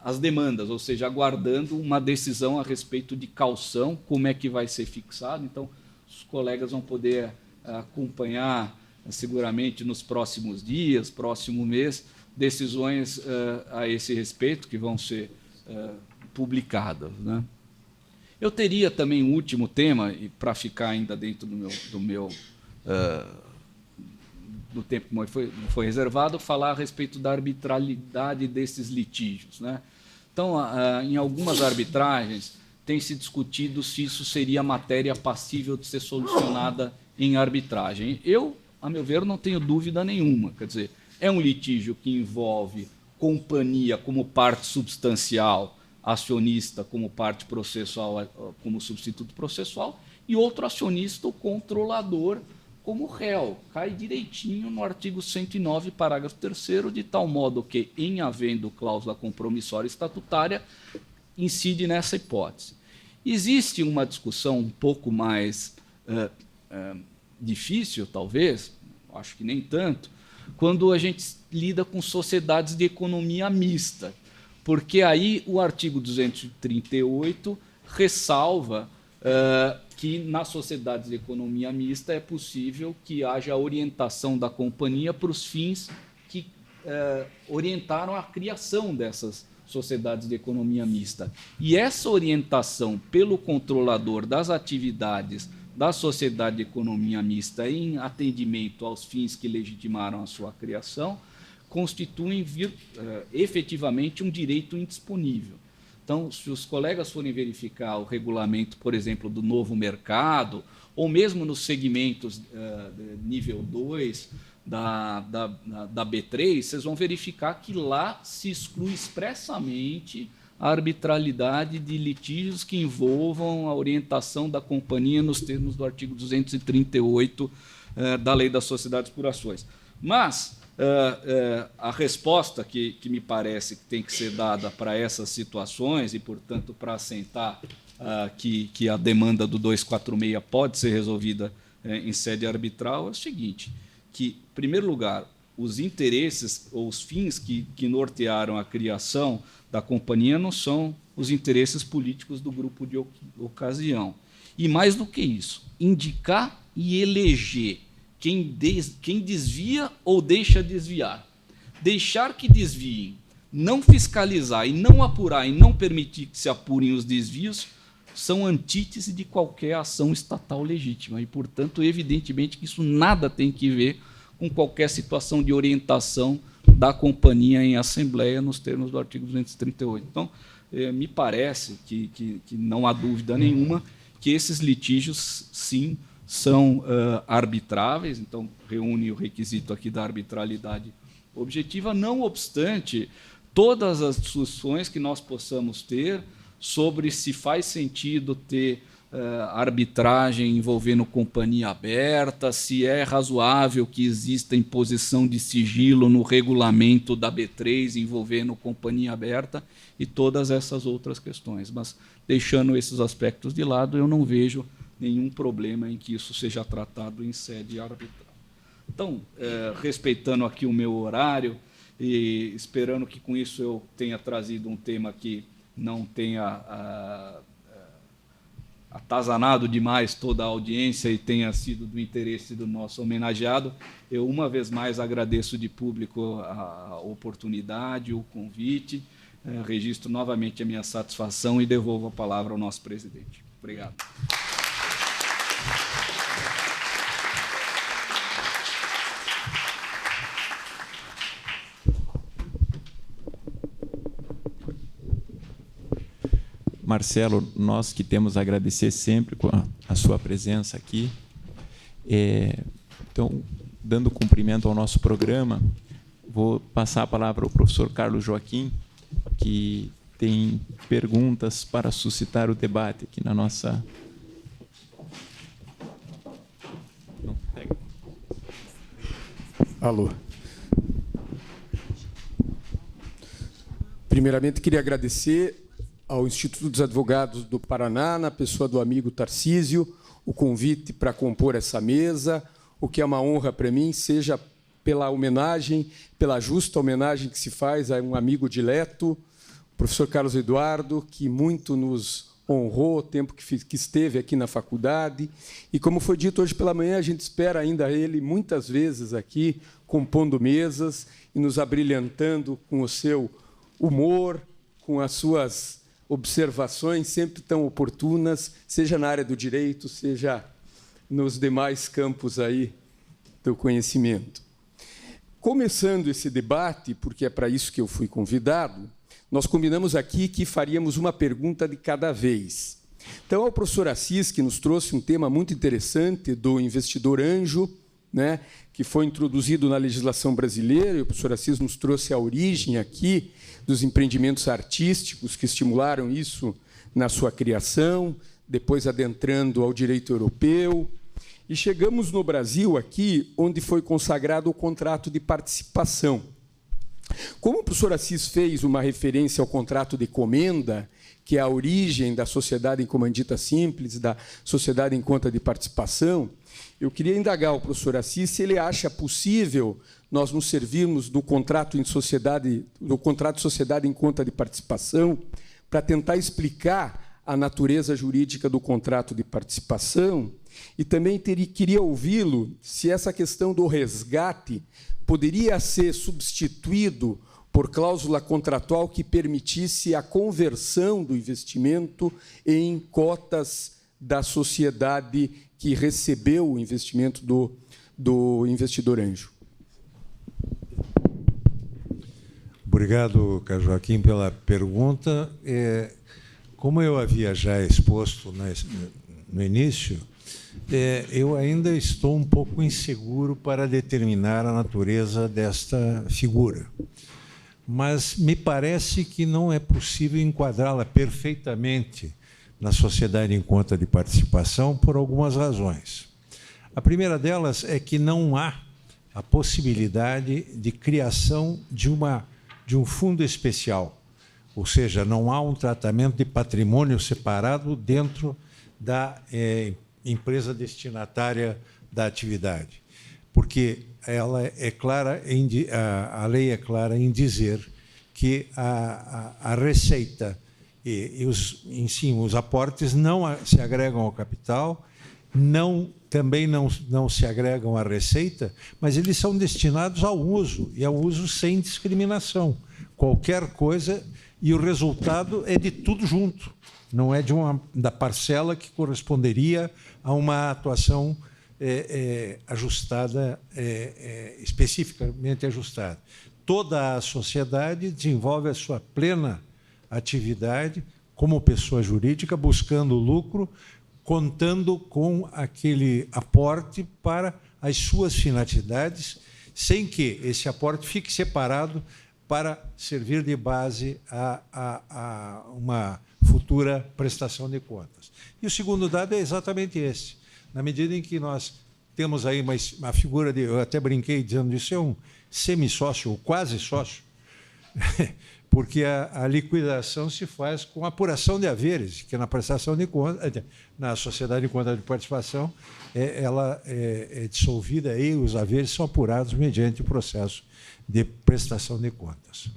Speaker 2: as demandas, ou seja, aguardando uma decisão a respeito de caução, como é que vai ser fixado. Então, os colegas vão poder acompanhar seguramente nos próximos dias, próximo mês, decisões a esse respeito que vão ser publicadas, né? Eu teria também um último tema, e para ficar ainda dentro do tempo que foi reservado, falar a respeito da arbitrariedade desses litígios, né? Então, em algumas arbitragens, tem se discutido se isso seria matéria passível de ser solucionada em arbitragem. Eu, a meu ver, não tenho dúvida nenhuma. Quer dizer, é um litígio que envolve companhia como parte substancial, acionista como parte processual, como substituto processual, e outro acionista, o controlador, como réu. Cai direitinho no artigo 109, parágrafo 3º, de tal modo que, em havendo cláusula compromissória estatutária, incide nessa hipótese. Existe uma discussão um pouco mais difícil, talvez, acho que nem tanto, quando a gente lida com sociedades de economia mista, porque aí o artigo 238 ressalva que nas sociedades de economia mista é possível que haja orientação da companhia para os fins que orientaram a criação dessas sociedades de economia mista. E essa orientação pelo controlador das atividades da sociedade de economia mista em atendimento aos fins que legitimaram a sua criação constituem efetivamente um direito indisponível. Então, se os colegas forem verificar o regulamento, por exemplo, do Novo Mercado, ou mesmo nos segmentos nível 2 da B3, vocês vão verificar que lá se exclui expressamente a arbitrariedade de litígios que envolvam a orientação da companhia nos termos do artigo 238 da Lei das Sociedades por Ações. Mas a resposta que me parece que tem que ser dada para essas situações e, portanto, para assentar que a demanda do 246 pode ser resolvida em sede arbitral é o seguinte, que, em primeiro lugar, os interesses ou os fins que nortearam a criação da companhia não são os interesses políticos do grupo de ocasião. E, mais do que isso, indicar e eleger quem desvia ou deixa desviar. Deixar que desviem, não fiscalizar e não apurar e não permitir que se apurem os desvios são antítese de qualquer ação estatal legítima. E, portanto, evidentemente que isso nada tem que ver com qualquer situação de orientação da companhia em assembleia nos termos do artigo 238. Então, me parece que não há dúvida nenhuma que esses litígios, sim, são arbitráveis, então reúne o requisito aqui da arbitrariedade objetiva, não obstante todas as discussões que nós possamos ter sobre se faz sentido ter arbitragem envolvendo companhia aberta, se é razoável que exista imposição de sigilo no regulamento da B3 envolvendo companhia aberta e todas essas outras questões. Mas, deixando esses aspectos de lado, eu não vejo nenhum problema em que isso seja tratado em sede arbitral. Então, respeitando aqui o meu horário e esperando que com isso eu tenha trazido um tema que não tenha atazanado demais toda a audiência e tenha sido do interesse do nosso homenageado, eu, uma vez mais, agradeço de público a oportunidade, o convite, registro novamente a minha satisfação e devolvo a palavra ao nosso presidente. Obrigado.
Speaker 1: Marcelo, nós que temos a agradecer sempre com a sua presença aqui. Então, dando cumprimento ao nosso programa, vou passar a palavra ao professor Carlos Joaquim, que tem perguntas para suscitar o debate aqui na nossa...
Speaker 3: Alô. Primeiramente, queria agradecer ao Instituto dos Advogados do Paraná, na pessoa do amigo Tarcísio, o convite para compor essa mesa, o que é uma honra para mim, seja pela homenagem, pela justa homenagem que se faz a um amigo dileto, o professor Carlos Eduardo, que muito nos honrou, o tempo que esteve aqui na faculdade. E, como foi dito hoje pela manhã, a gente espera ainda ele muitas vezes aqui, compondo mesas e nos abrilhantando com o seu humor, com as suas observações sempre tão oportunas, seja na área do direito, seja nos demais campos aí do conhecimento. Começando esse debate, porque é para isso que eu fui convidado, nós combinamos aqui que faríamos uma pergunta de cada vez. Então, ao professor Assis, que nos trouxe um tema muito interessante do investidor anjo, né, que foi introduzido na legislação brasileira, e o professor Assis nos trouxe a origem aqui dos empreendimentos artísticos que estimularam isso na sua criação, depois adentrando ao direito europeu. E chegamos no Brasil aqui, onde foi consagrado o contrato de participação. Como o professor Assis fez uma referência ao contrato de comenda, que é a origem da sociedade em comandita simples, da sociedade em conta de participação, eu queria indagar ao professor Assis se ele acha possível nós nos servirmos do contrato de sociedade em conta de participação para tentar explicar a natureza jurídica do contrato de participação, e também queria ouvi-lo se essa questão do resgate poderia ser substituído por cláusula contratual que permitisse a conversão do investimento em cotas da sociedade que recebeu o investimento do investidor anjo.
Speaker 4: Obrigado, Carlos Joaquim, pela pergunta. Como eu havia já exposto no início, eu ainda estou um pouco inseguro para determinar a natureza desta figura. Mas me parece que não é possível enquadrá-la perfeitamente na sociedade em conta de participação por algumas razões. A primeira delas é que não há a possibilidade de criação de um fundo especial, ou seja, não há um tratamento de patrimônio separado dentro da empresa destinatária da atividade, porque ela é clara a lei é clara em dizer que a receita e os aportes não se agregam ao capital, também não se agregam à receita, mas eles são destinados ao uso, e ao uso sem discriminação. Qualquer coisa, e o resultado é de tudo junto, não é da parcela que corresponderia a uma atuação ajustada, especificamente ajustada. Toda a sociedade desenvolve a sua plena atividade como pessoa jurídica, buscando lucro, contando com aquele aporte para as suas finalidades, sem que esse aporte fique separado para servir de base a uma futura prestação de contas. E o segundo dado é exatamente esse. Na medida em que nós temos aí uma figura de... Eu até brinquei dizendo isso é um semi-sócio, ou quase sócio, porque a liquidação se faz com apuração de haveres, que na prestação de contas, na sociedade de conta de participação, ela é dissolvida e os haveres são apurados mediante o processo de prestação de contas.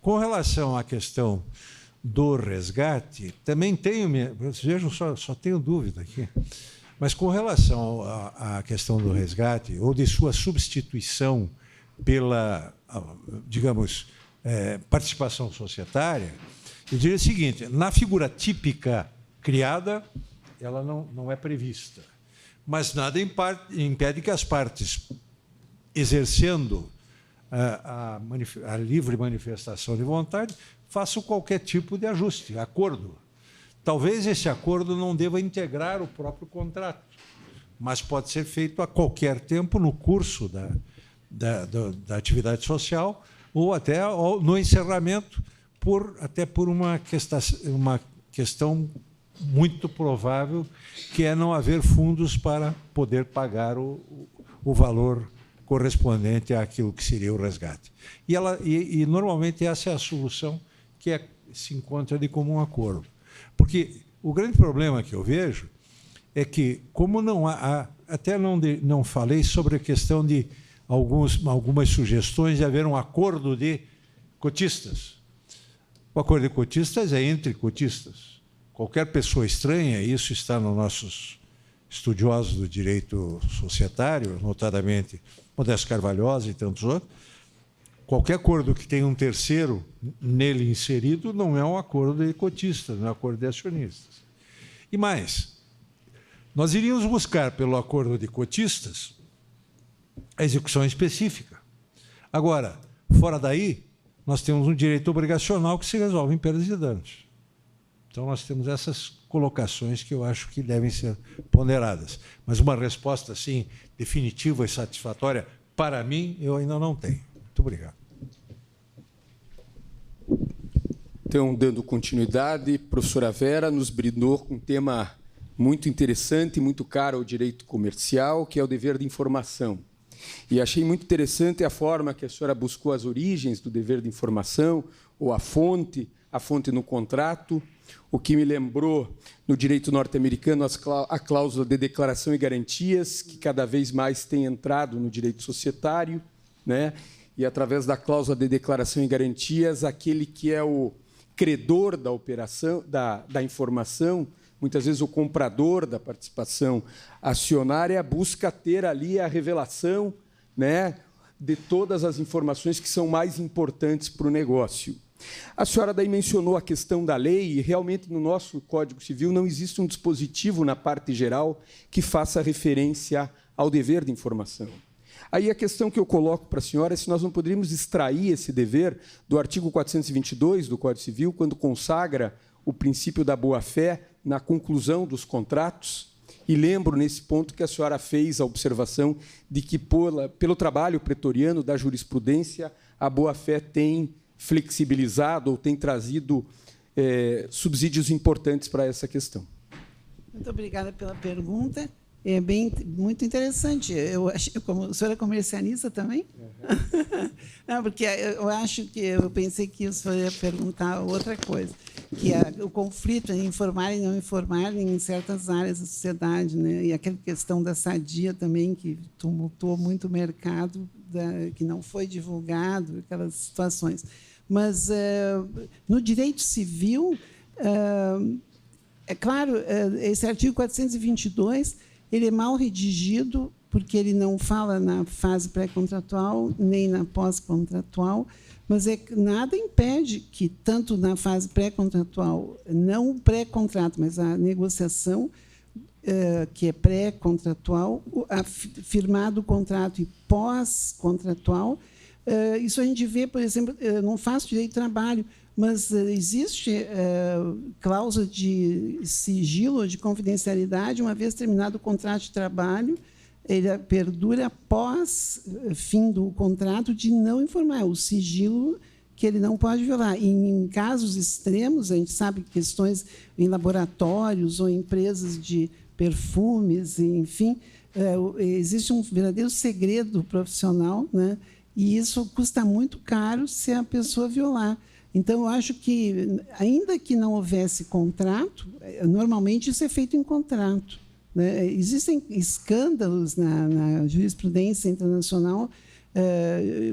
Speaker 4: Com relação à questão do resgate, também tenho... Vejam, só tenho dúvida aqui. Mas com relação à questão do resgate, ou de sua substituição pela, digamos, participação societária, eu diria o seguinte: na figura típica criada, ela não é prevista. Mas nada impede que as partes, exercendo a livre manifestação de vontade, façam qualquer tipo de ajuste, acordo. Talvez esse acordo não deva integrar o próprio contrato, mas pode ser feito a qualquer tempo no curso da atividade social ou até no encerramento, até por uma questão muito provável, que é não haver fundos para poder pagar o valor correspondente àquilo que seria o resgate. E normalmente essa é a solução que se encontra de comum acordo. Porque o grande problema que eu vejo é que, como não há... Até não falei sobre a questão de algumas sugestões de haver um acordo de cotistas. O acordo de cotistas é entre cotistas. qualquer pessoa estranha, isso está nos nossos estudiosos do direito societário, notadamente Modesto Carvalhosa e tantos outros, qualquer acordo que tenha um terceiro nele inserido não é um acordo de cotistas, não é um acordo de acionistas. E mais, nós iríamos buscar, pelo acordo de cotistas, a execução específica. Agora, fora daí, nós temos um direito obrigacional que se resolve em perdas e danos. Então, nós temos essas colocações que eu acho que devem ser ponderadas. Mas uma resposta, assim, definitiva e satisfatória, para mim, eu ainda não tenho. Muito obrigado.
Speaker 3: Então, dando continuidade, a professora Vera nos brindou com um tema muito interessante, muito caro ao direito comercial, que é o dever de informação. E achei muito interessante a forma que a senhora buscou as origens do dever de informação, ou a fonte no contrato, o que me lembrou, no direito norte-americano, a cláusula de declaração e garantias, que cada vez mais tem entrado no direito societário, né? E, através da cláusula de declaração e garantias, aquele que é o credor da operação, da informação, muitas vezes o comprador da participação acionária, busca ter ali a revelação, né, de todas as informações que são mais importantes para o negócio. A senhora daí mencionou a questão da lei, e realmente no nosso Código Civil não existe um dispositivo na parte geral que faça referência ao dever de informação. Aí a questão que eu coloco para a senhora é se nós não poderíamos extrair esse dever do artigo 422 do Código Civil, quando consagra o princípio da boa-fé na conclusão dos contratos. E lembro, nesse ponto, que a senhora fez a observação de que, pelo trabalho pretoriano da jurisprudência, a boa-fé tem flexibilizado ou tem trazido subsídios importantes para essa questão.
Speaker 5: Muito obrigada pela pergunta. É muito interessante. Como a senhora é comercialista também? Uhum. Não, porque eu pensei que o senhor ia perguntar outra coisa, que é o conflito em informar e não informar em certas áreas da sociedade, né? E aquela questão da sadia também, que tumultuou muito o mercado, que não foi divulgado, aquelas situações. Mas, no direito civil, é claro, esse artigo 422, ele é mal redigido, porque ele não fala na fase pré-contratual nem na pós-contratual, mas nada impede que, tanto na fase pré-contratual, não o pré-contrato, mas a negociação, que é pré-contratual, firmado o contrato e pós-contratual, isso a gente vê, por exemplo, eu não faço direito de trabalho, mas existe cláusula de sigilo ou de confidencialidade, uma vez terminado o contrato de trabalho, ele perdura após fim do contrato de não informar, o sigilo que ele não pode violar. E, em casos extremos, a gente sabe que questões em laboratórios ou empresas de perfumes, enfim, existe um verdadeiro segredo profissional, né? E isso custa muito caro se a pessoa violar. Então, eu acho que, ainda que não houvesse contrato, normalmente isso é feito em contrato, né? Existem escândalos na jurisprudência internacional,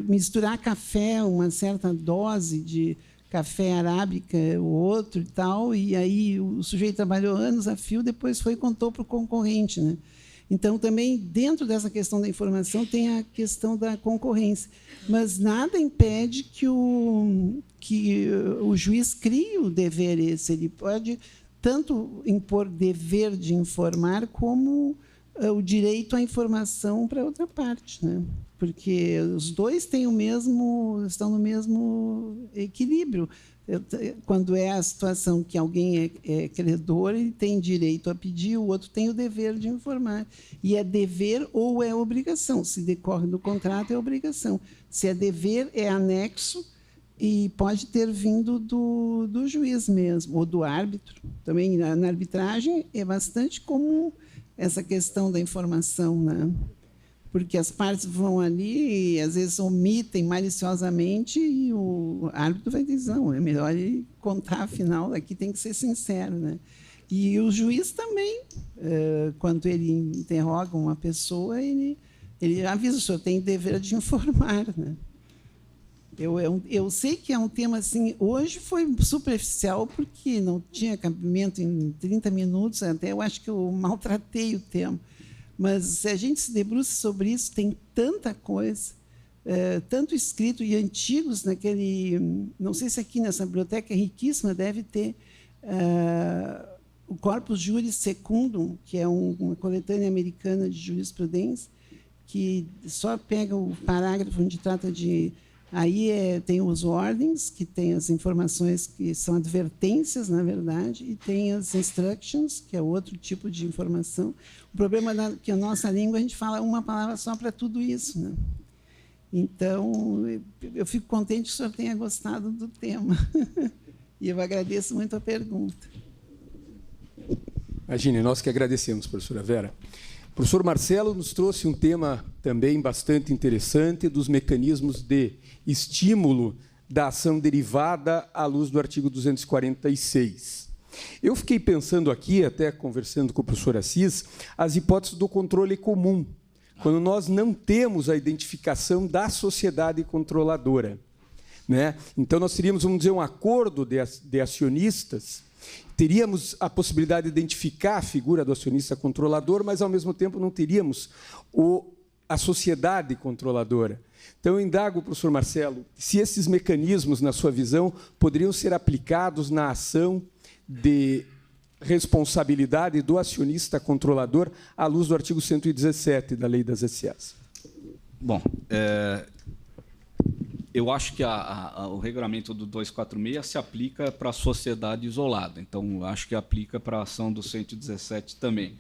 Speaker 5: misturar café, uma certa dose de café arábica, o outro e tal, e aí o sujeito trabalhou anos a fio, depois foi e contou para o concorrente, né? Então, também, dentro dessa questão da informação, tem a questão da concorrência. Mas nada impede que o juiz crie o dever esse. Ele pode tanto impor dever de informar como o direito à informação para outra parte, né? Porque os dois têm estão no mesmo equilíbrio. Quando é a situação que alguém é credor, ele tem direito a pedir, o outro tem o dever de informar. E é dever ou é obrigação. Se decorre do contrato, é obrigação. Se é dever, é anexo e pode ter vindo do juiz mesmo, ou do árbitro. Também, na arbitragem, é bastante comum essa questão da informação, né? Porque as partes vão ali e, às vezes, omitem maliciosamente e o árbitro vai dizer, não, é melhor ele contar, afinal, aqui tem que ser sincero, né? E o juiz também, quando ele interroga uma pessoa, ele avisa, o senhor tem dever de informar, né? Eu sei que é um tema assim, hoje foi superficial porque não tinha cabimento em 30 minutos, até eu acho que eu maltratei o tema. Mas se a gente se debruça sobre isso, tem tanta coisa, tanto escrito e antigos naquele, não sei se aqui nessa biblioteca riquíssima deve ter o Corpus Juris Secundum, que é uma coletânea americana de jurisprudência, que só pega o parágrafo onde trata de... Aí tem os ordens, que tem as informações que são advertências, na verdade, e tem as instructions, que é outro tipo de informação. O problema é que a nossa língua, a gente fala uma palavra só para tudo isso, né? Então, eu fico contente que o senhor tenha gostado do tema. E eu agradeço muito a pergunta.
Speaker 3: Imagine, nós que agradecemos, professora Vera. O professor Marcelo nos trouxe um tema também bastante interessante dos mecanismos de estímulo da ação derivada à luz do artigo 246. Eu fiquei pensando aqui, até conversando com o professor Assis, as hipóteses do controle comum, quando nós não temos a identificação da sociedade controladora, né? Então, nós teríamos, vamos dizer, um acordo de acionistas, teríamos a possibilidade de identificar a figura do acionista controlador, mas, ao mesmo tempo, não teríamos a sociedade controladora. Então, eu indago, professor Marcelo, se esses mecanismos, na sua visão, poderiam ser aplicados na ação de responsabilidade do acionista controlador à luz do artigo 117 da Lei das SAs.
Speaker 2: Bom, eu acho que o regulamento do 246 se aplica para a sociedade isolada, então acho que aplica para a ação do 117 também.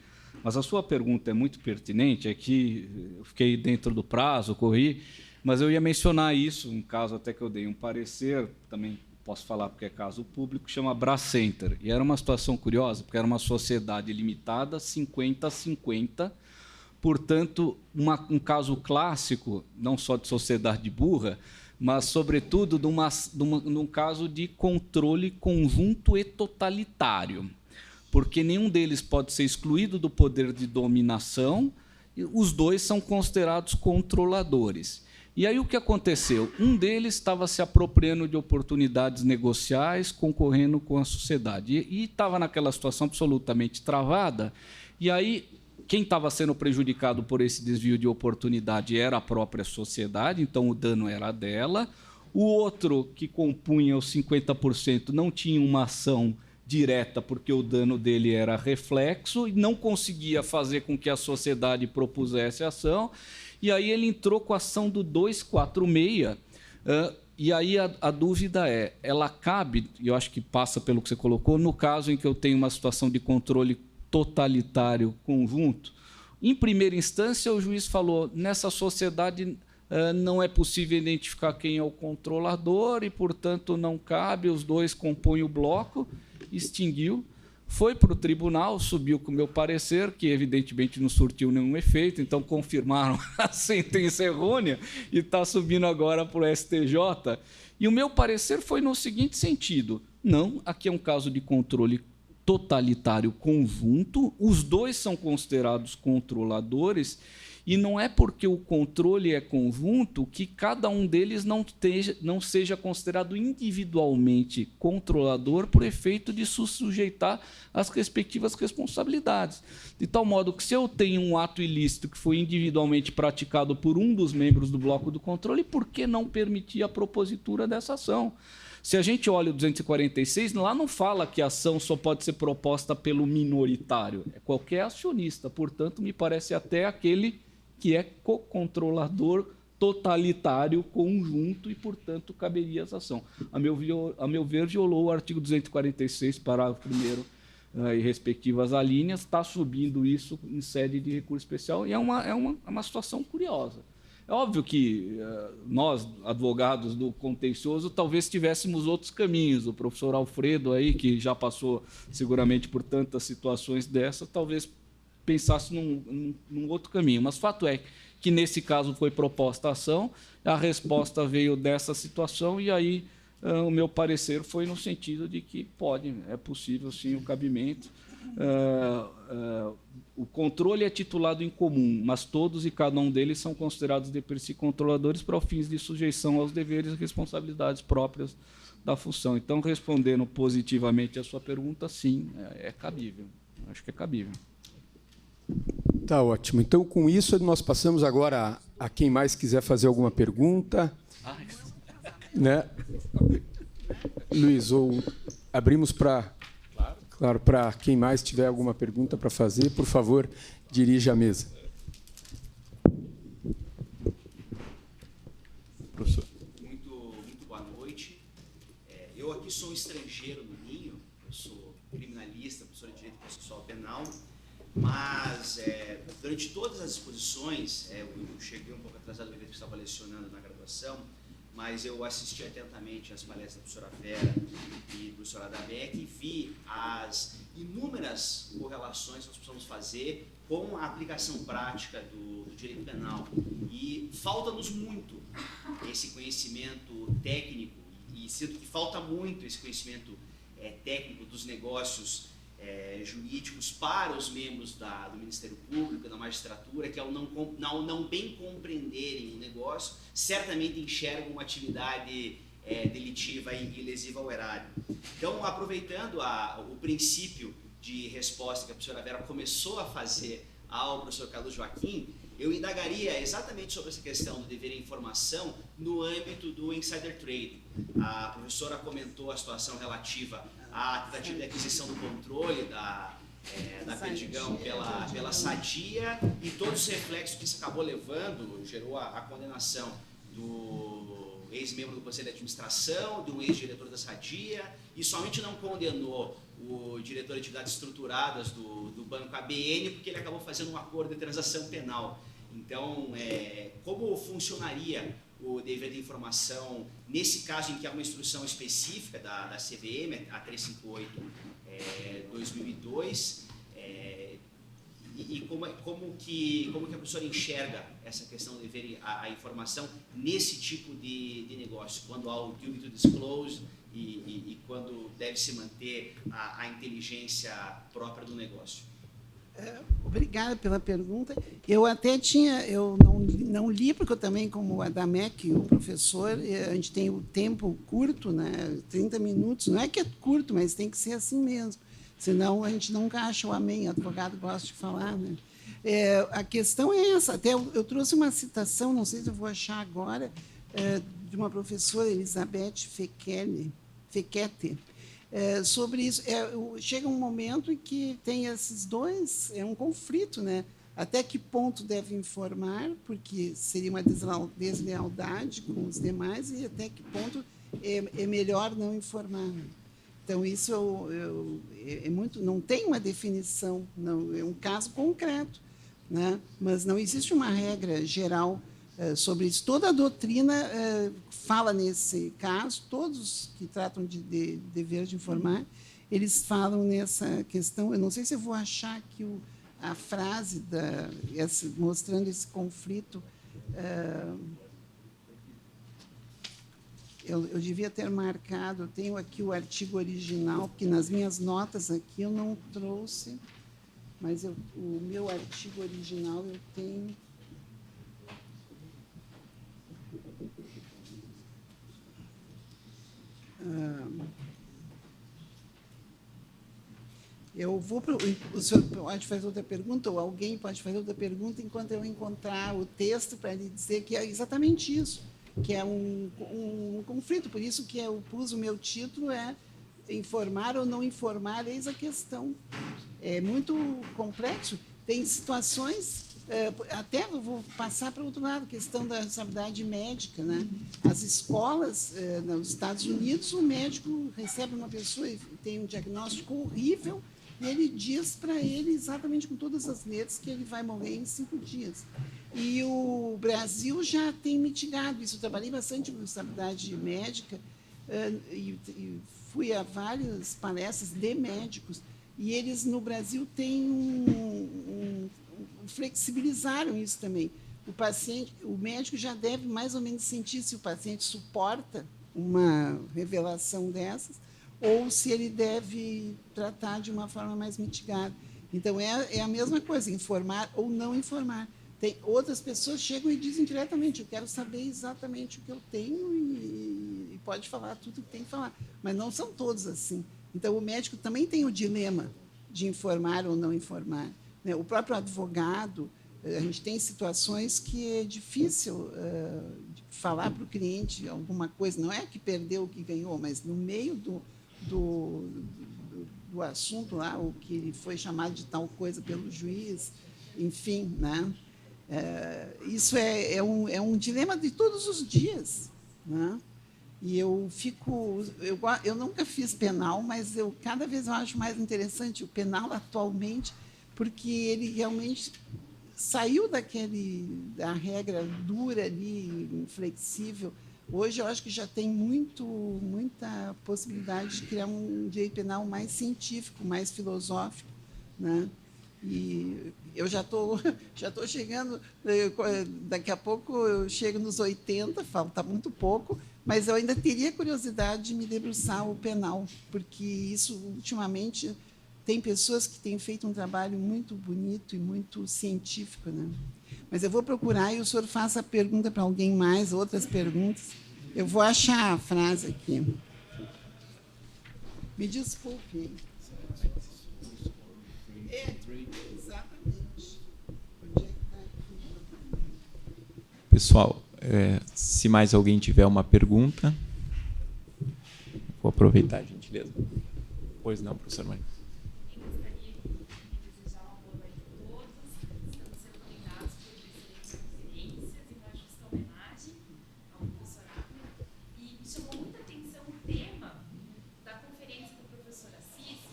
Speaker 2: Mas a sua pergunta é muito pertinente, é que eu fiquei dentro do prazo, corri, mas eu ia mencionar isso, um caso até que eu dei um parecer, também posso falar porque é caso público, chama Bracenter. E era uma situação curiosa, porque era uma sociedade limitada, 50-50, portanto, um caso clássico, não só de sociedade burra, mas, sobretudo, num caso de controle conjunto e totalitário, porque nenhum deles pode ser excluído do poder de dominação, e os dois são considerados controladores. E aí o que aconteceu? Um deles estava se apropriando de oportunidades negociais, concorrendo com a sociedade, e estava naquela situação absolutamente travada, e aí quem estava sendo prejudicado por esse desvio de oportunidade era a própria sociedade, então o dano era dela. O outro, que compunha os 50%, não tinha uma ação direta, porque o dano dele era reflexo, e não conseguia fazer com que a sociedade propusesse ação. E aí ele entrou com a ação do 246, e aí a dúvida ela cabe, e eu acho que passa pelo que você colocou, no caso em que eu tenho uma situação de controle totalitário conjunto. Em primeira instância, o juiz falou, nessa sociedade não é possível identificar quem é o controlador e, portanto, não cabe, os dois compõem o bloco, extinguiu, foi para o tribunal, subiu com o meu parecer, que evidentemente não surtiu nenhum efeito, então confirmaram a sentença errônea e está subindo agora para o STJ. E o meu parecer foi no seguinte sentido, não, aqui é um caso de controle totalitário conjunto, os dois são considerados controladores, e não é porque o controle é conjunto que cada um deles não seja considerado individualmente controlador por efeito de se sujeitar às respectivas responsabilidades. De tal modo que, se eu tenho um ato ilícito que foi individualmente praticado por um dos membros do bloco do controle, por que não permitir a propositura dessa ação? Se a gente olha o 246, lá não fala que a ação só pode ser proposta pelo minoritário, é qualquer acionista, portanto, me parece até aquele que é co-controlador totalitário conjunto e, portanto, caberia essa ação. A meu ver, violou o artigo 246, parágrafo 1º, e respectivas alíneas, está subindo isso em sede de recurso especial, e é uma situação curiosa. É óbvio que nós, advogados do contencioso, talvez tivéssemos outros caminhos. O professor Alfredo, aí, que já passou seguramente por tantas situações dessas, talvez pensasse num outro caminho. Mas fato é que, nesse caso, foi proposta a ação, a resposta veio dessa situação, e aí o meu parecer foi no sentido de que é possível, sim, o cabimento. controle é titulado em comum, mas todos e cada um deles são considerados de per si controladores para fins de sujeição aos deveres e responsabilidades próprias da função. Então, respondendo positivamente a sua pergunta, sim, é cabível. Acho que é cabível.
Speaker 3: Tá ótimo. Então, com isso, nós passamos agora a quem mais quiser fazer alguma pergunta. Né? Luiz, ou abrimos para... Claro, para quem mais tiver alguma pergunta para fazer, por favor, dirija a mesa.
Speaker 1: Professor.
Speaker 6: Muito boa noite. Eu aqui sou um estrangeiro no Ninho, eu sou criminalista, professor de Direito Processual Penal, mas durante todas as exposições, eu cheguei um pouco atrasado, porque eu estava lecionando na graduação, mas eu assisti atentamente às palestras da professora Vera e do professor Adamek e vi as inúmeras correlações que nós precisamos fazer com a aplicação prática do direito penal. E falta-nos muito esse conhecimento técnico, e sinto que falta muito esse conhecimento técnico dos negócios jurídicos para os membros do Ministério Público, da magistratura, que ao não bem compreenderem o negócio, certamente enxergam uma atividade delitiva e lesiva ao erário. Então, aproveitando o princípio de resposta que a professora Vera começou a fazer ao professor Carlos Joaquim, eu indagaria exatamente sobre essa questão do dever à informação no âmbito do insider trading. A professora comentou a situação relativa à tentativa de aquisição do controle da Perdigão pela Sadia e todos os reflexos que isso acabou levando, gerou a condenação do ex-membro do Conselho de Administração, do ex-diretor da Sadia, e somente não condenou o diretor de atividades estruturadas do Banco ABN, porque ele acabou fazendo um acordo de transação penal. Então, como funcionaria o dever de informação nesse caso em que há uma instrução específica da CVM, a 358/2002, e como que a professora enxerga essa questão do dever à informação nesse tipo de negócio, quando há o duty to disclose e quando deve se manter a inteligência própria do negócio?
Speaker 5: Obrigada pela pergunta. Eu não li, porque eu também, como o Adamek, o professor, a gente tem o tempo curto, né, 30 minutos, não é que é curto, mas tem que ser assim mesmo, senão a gente nunca acha o amém, o advogado gosta de falar. Né? A questão é essa, até eu trouxe uma citação, não sei se eu vou achar agora, de uma professora, Elizabeth Fekete, sobre isso. Chega um momento em que tem esses dois, um conflito, né? Até que ponto deve informar, porque seria uma deslealdade com os demais, e até que ponto é melhor não informar. Então, isso é muito, não tem uma definição, não, é um caso concreto, né? Mas não existe uma regra geral sobre isso. Toda a doutrina fala nesse caso, todos que tratam de dever de informar, eles falam nessa questão. Eu não sei se eu vou achar aqui a frase mostrando esse conflito. Eu devia ter marcado, eu tenho aqui o artigo original, porque nas minhas notas aqui eu não trouxe, mas o meu artigo original eu tenho... O senhor pode fazer outra pergunta, ou alguém pode fazer outra pergunta, enquanto eu encontrar o texto para lhe dizer que é exatamente isso, que é um conflito. Por isso que eu pus o meu título, informar ou não informar, eis a questão. É muito complexo. Tem situações... até eu vou passar para o outro lado, a questão da responsabilidade médica, né? As escolas, nos Estados Unidos, o médico recebe uma pessoa e tem um diagnóstico horrível, e ele diz para ele, exatamente com todas as letras, que ele vai morrer em 5 dias. E o Brasil já tem mitigado isso. Eu trabalhei bastante com responsabilidade médica e fui a várias palestras de médicos, e eles, no Brasil, têm flexibilizaram isso também. O médico já deve mais ou menos sentir se o paciente suporta uma revelação dessas ou se ele deve tratar de uma forma mais mitigada. Então, é a mesma coisa, informar ou não informar. Tem outras pessoas que chegam e dizem diretamente, eu quero saber exatamente o que eu tenho e pode falar tudo que tem que falar. Mas não são todos assim. Então, o médico também tem o dilema de informar ou não informar. O próprio advogado, a gente tem situações que é difícil falar para o cliente alguma coisa. Não é que perdeu o que ganhou, mas no meio do assunto lá, o que foi chamado de tal coisa pelo juiz, enfim, né? Isso é um dilema de todos os dias, né? E eu nunca fiz penal, mas cada vez eu acho mais interessante o penal atualmente, porque ele realmente saiu da regra dura ali, inflexível. Hoje eu acho que já tem muita possibilidade de criar um direito penal mais científico, mais filosófico, né? E eu já estou chegando, daqui a pouco eu chego nos 80, falta muito pouco, mas eu ainda teria curiosidade de me debruçar o penal, porque isso, ultimamente, tem pessoas que têm feito um trabalho muito bonito e muito científico, né? Mas eu vou procurar e o senhor faça a pergunta para alguém mais, outras perguntas. Eu vou achar a frase aqui. Me desculpe. Exatamente. Onde é que está aqui?
Speaker 1: Pessoal, se mais alguém tiver uma pergunta, vou aproveitar, gentileza. Pois não, professor Maria.
Speaker 7: Eu gostaria de desejar uma boa noite a todos. Estamos sendo convidados por excelentes conferências e uma justa homenagem ao professor Abner. E me chamou muita atenção o tema da conferência do professor Assis.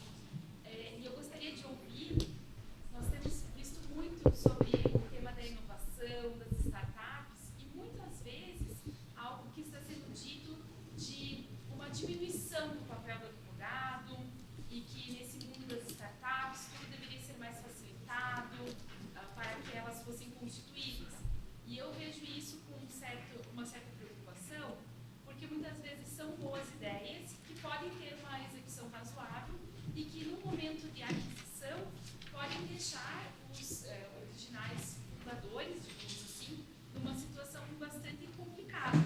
Speaker 7: E eu gostaria de ouvir, nós temos visto muito sobre o tema da inovação, das startups, e muitas vezes algo que está sendo dito de uma diminuição do papel do advogado, e que nesse mundo das startups tudo deveria ser mais facilitado para que elas fossem constituídas. E eu vejo isso com uma certa preocupação, porque muitas vezes são boas ideias que podem ter uma execução razoável e que no momento de aquisição podem deixar os originais fundadores, digamos assim, numa situação bastante complicada.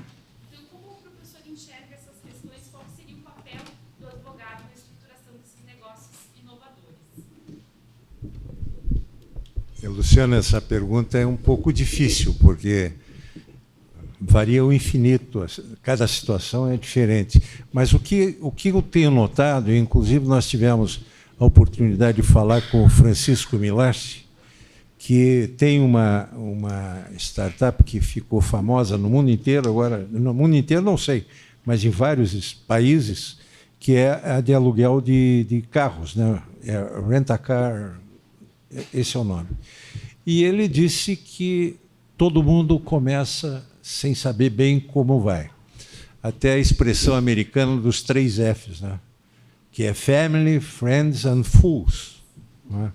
Speaker 7: Então, como o professor enxerga essas questões, qual seria o papel do advogado na estruturação desses negócios inovadores?
Speaker 4: Luciana, essa pergunta é um pouco difícil, porque varia o infinito, cada situação é diferente. Mas o que eu tenho notado, e inclusive nós tivemos a oportunidade de falar com o Francisco Milassi, que tem uma startup que ficou famosa no mundo inteiro, agora, no mundo inteiro não sei, mas em vários países, que é a de aluguel de carros, né? Rent-a-car, esse é o nome. E ele disse que todo mundo começa sem saber bem como vai. Até a expressão americana dos 3 Fs, né? Que é Family, Friends and Fools. Né?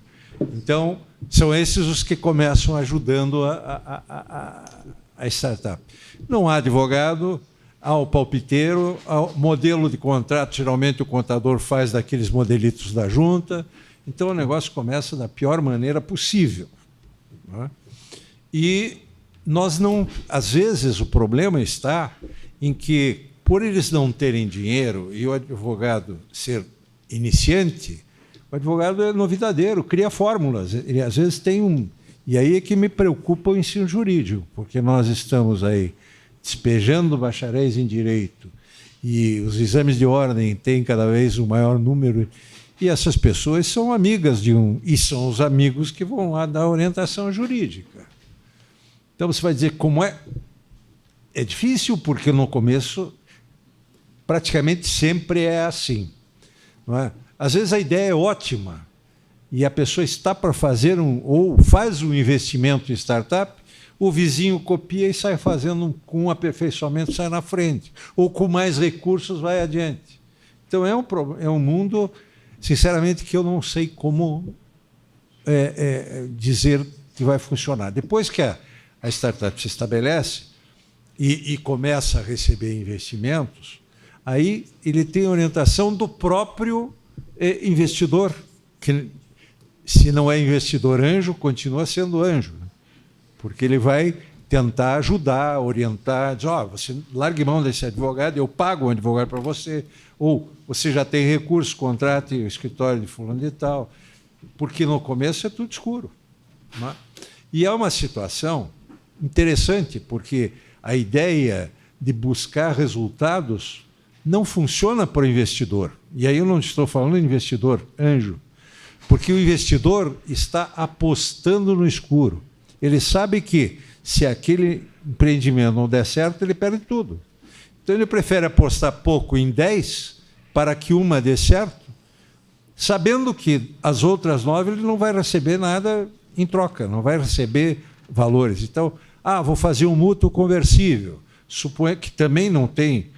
Speaker 4: Então, são esses os que começam ajudando a startup. Não há advogado, há o palpiteiro, há o modelo de contrato, geralmente o contador faz daqueles modelitos da junta. Então, o negócio começa da pior maneira possível. Né? E nós não... Às vezes, o problema está em que, por eles não terem dinheiro e o advogado ser iniciante, o advogado é novidadeiro, cria fórmulas. Ele, às vezes, tem um... E aí é que me preocupa o ensino jurídico, porque nós estamos aí despejando bacharéis em direito e os exames de ordem têm cada vez um maior número, e essas pessoas são amigas de e são os amigos que vão lá dar orientação jurídica. Então, você vai dizer como é? É difícil, porque no começo praticamente sempre é assim. Não é? Às vezes a ideia é ótima e a pessoa está para fazer ou faz um investimento em startup, o vizinho copia e sai fazendo com um aperfeiçoamento, sai na frente. Ou com mais recursos vai adiante. Então, é um mundo, sinceramente, que eu não sei como dizer que vai funcionar. Depois que a startup se estabelece e começa a receber investimentos, aí ele tem orientação do próprio investidor, que se não é investidor anjo, continua sendo anjo, né? Porque ele vai tentar ajudar, orientar, dizer, você largue mão desse advogado, eu pago um advogado para você, ou você já tem recurso, contrate o escritório de fulano de tal, porque no começo é tudo escuro, né? E é uma situação interessante, porque a ideia de buscar resultados não funciona para o investidor. E aí eu não estou falando de investidor anjo, porque o investidor está apostando no escuro. Ele sabe que, se aquele empreendimento não der certo, ele perde tudo. Então, ele prefere apostar pouco em 10 para que uma dê certo, sabendo que as outras 9 ele não vai receber nada em troca, não vai receber valores. Então, vou fazer um mútuo conversível. Suponho que também não tem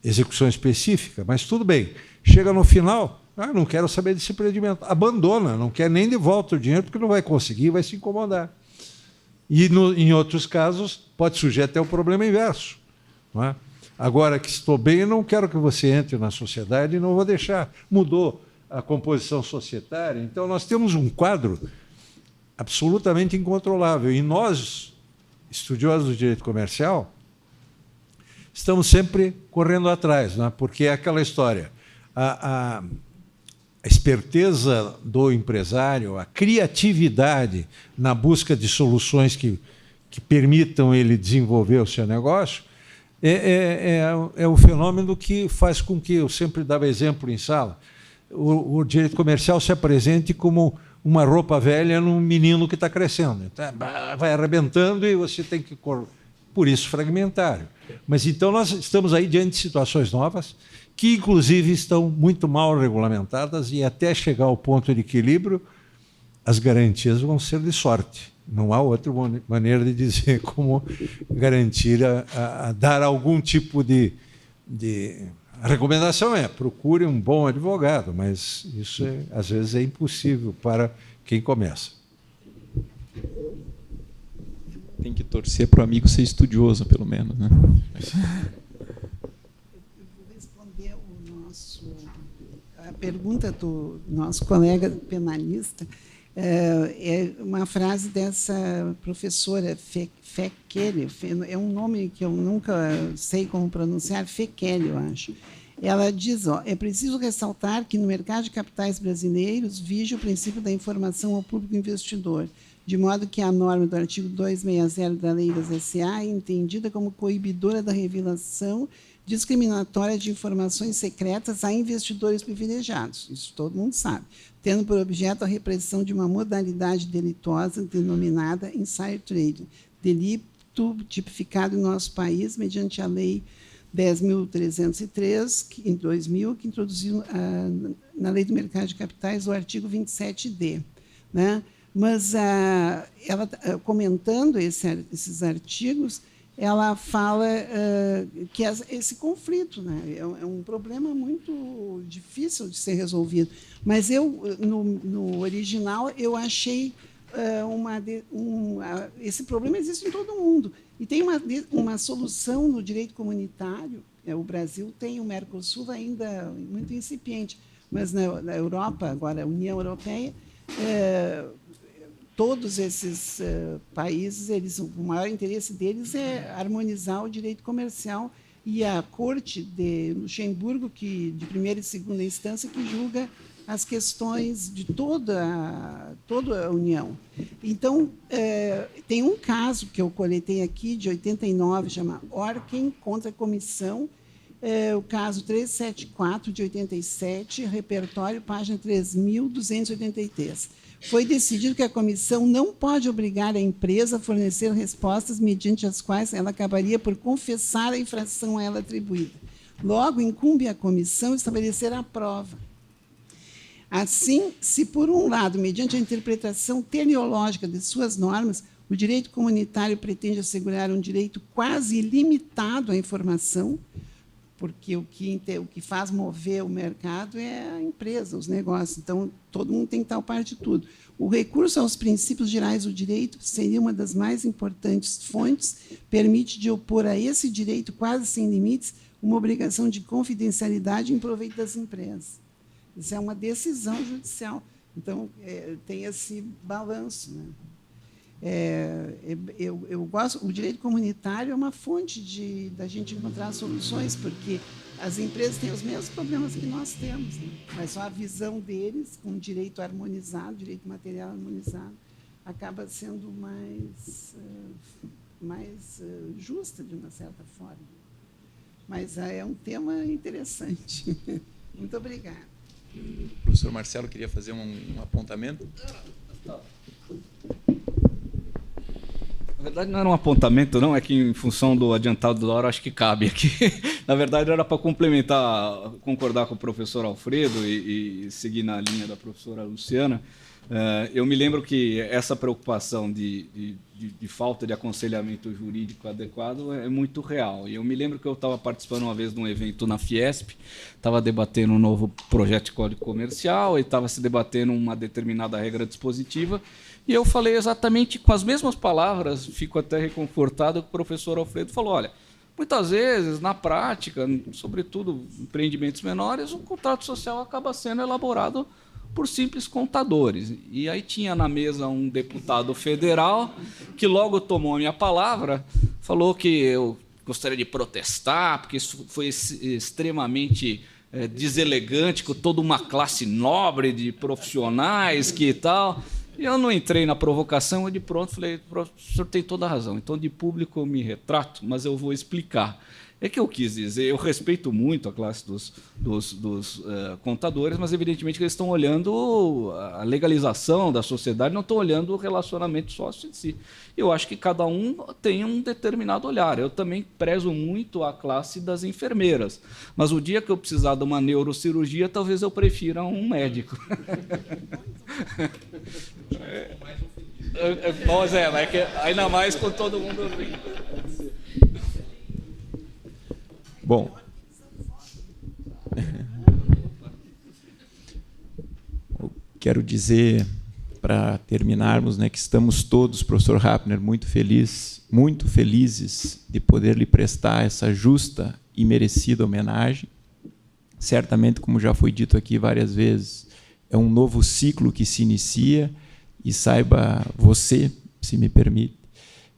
Speaker 4: execução específica, mas tudo bem. Chega no final, não quero saber desse empreendimento. Abandona, não quer nem de volta o dinheiro, porque não vai conseguir, vai se incomodar. E, em outros casos, pode surgir até o problema inverso, não é? Agora que estou bem, eu não quero que você entre na sociedade e não vou deixar. Mudou a composição societária. Então, nós temos um quadro absolutamente incontrolável. E nós, estudiosos do direito comercial, estamos sempre correndo atrás, não é? Porque é aquela história. A esperteza do empresário, a criatividade na busca de soluções que permitam ele desenvolver o seu negócio, é o fenômeno que faz com que, eu sempre dava exemplo em sala, o direito comercial se apresente como uma roupa velha num menino que está crescendo. Então, vai arrebentando e você tem que... Por isso, fragmentário. Mas, então, nós estamos aí diante de situações novas, que, inclusive, estão muito mal regulamentadas e, até chegar ao ponto de equilíbrio, as garantias vão ser de sorte. Não há outra maneira de dizer como garantir a dar algum tipo de... A recomendação procure um bom advogado, mas isso, às vezes, é impossível para quem começa.
Speaker 1: Tem que torcer para o amigo ser estudioso, pelo menos, né?
Speaker 5: A pergunta do nosso colega penalista é uma frase dessa professora Fekeli, é um nome que eu nunca sei como pronunciar, Fekeli, eu acho. Ela diz, é preciso ressaltar que no mercado de capitais brasileiros vige o princípio da informação ao público investidor, de modo que a norma do artigo 260 da Lei das SA é entendida como coibidora da revelação discriminatória de informações secretas a investidores privilegiados, isso todo mundo sabe, tendo por objeto a repressão de uma modalidade delituosa denominada insider trading, delito tipificado em nosso país mediante a Lei 10.303, em 2000, que introduziu na Lei do Mercado de Capitais o artigo 27D. Né? Mas, ela, comentando esses artigos, ela fala que esse conflito, né, é um problema muito difícil de ser resolvido. Mas eu, no original, eu achei esse problema existe em todo mundo. E tem uma solução no direito comunitário. O Brasil tem o Mercosul ainda muito incipiente, mas na Europa, agora a União Europeia, todos esses países, o maior interesse deles é harmonizar o direito comercial, e a Corte de Luxemburgo, de primeira e segunda instância, que julga as questões de toda a União. Então, tem um caso que eu coletei aqui, de 89, chama Orken contra a Comissão, o caso 374, de 87, repertório, página 3.283. Foi decidido que a comissão não pode obrigar a empresa a fornecer respostas mediante as quais ela acabaria por confessar a infração a ela atribuída. Logo, incumbe à comissão estabelecer a prova. Assim, se, por um lado, mediante a interpretação teleológica de suas normas, o direito comunitário pretende assegurar um direito quase ilimitado à informação, porque o que faz mover o mercado é a empresa, os negócios. Então, todo mundo tem que estar parte de tudo. O recurso aos princípios gerais do direito seria uma das mais importantes fontes, permite de opor a esse direito quase sem limites uma obrigação de confidencialidade em proveito das empresas. Isso é uma decisão judicial. Então, tem esse balanço, né? Eu gosto. O direito comunitário é uma fonte da gente encontrar soluções, porque as empresas têm os mesmos problemas que nós temos, né? Mas só a visão deles, com o direito harmonizado, direito material harmonizado, acaba sendo mais justa, de uma certa forma. Mas é um tema interessante. Muito obrigada.
Speaker 1: O professor Marcelo queria fazer um apontamento?
Speaker 2: Na verdade, não era um apontamento, não, é que, em função do adiantado da hora, acho que cabe aqui. Na verdade, era para complementar, concordar com o professor Alfredo e seguir na linha da professora Luciana. Eu me lembro que essa preocupação de falta de aconselhamento jurídico adequado é muito real. E eu me lembro que eu estava participando uma vez de um evento na Fiesp, estava debatendo um novo projeto de Código Comercial e estava se debatendo uma determinada regra dispositiva, e eu falei exatamente com as mesmas palavras, fico até reconfortado, que o professor Alfredo falou: olha, muitas vezes, na prática, sobretudo empreendimentos menores, o contrato social acaba sendo elaborado por simples contadores. E aí tinha na mesa um deputado federal que logo tomou a minha palavra, falou que eu gostaria de protestar, porque isso foi extremamente deselegante, com toda uma classe nobre de profissionais que tal. E eu não entrei na provocação, e de pronto falei: o senhor tem toda a razão, então de público eu me retrato, mas eu vou explicar. É que eu quis dizer, eu respeito muito a classe dos contadores, mas evidentemente que eles estão olhando a legalização da sociedade, não estão olhando o relacionamento sócio em si. Eu acho que cada um tem um determinado olhar. Eu também prezo muito a classe das enfermeiras, mas o dia que eu precisar de uma neurocirurgia, talvez eu prefira um médico. Mas é que ainda mais com todo mundo.
Speaker 1: Bom, eu quero dizer, para terminarmos, né, que estamos todos, professor Rapner, muito felizes de poder lhe prestar essa justa e merecida homenagem. Certamente, como já foi dito aqui várias vezes, é um novo ciclo que se inicia, e saiba você, se me permite,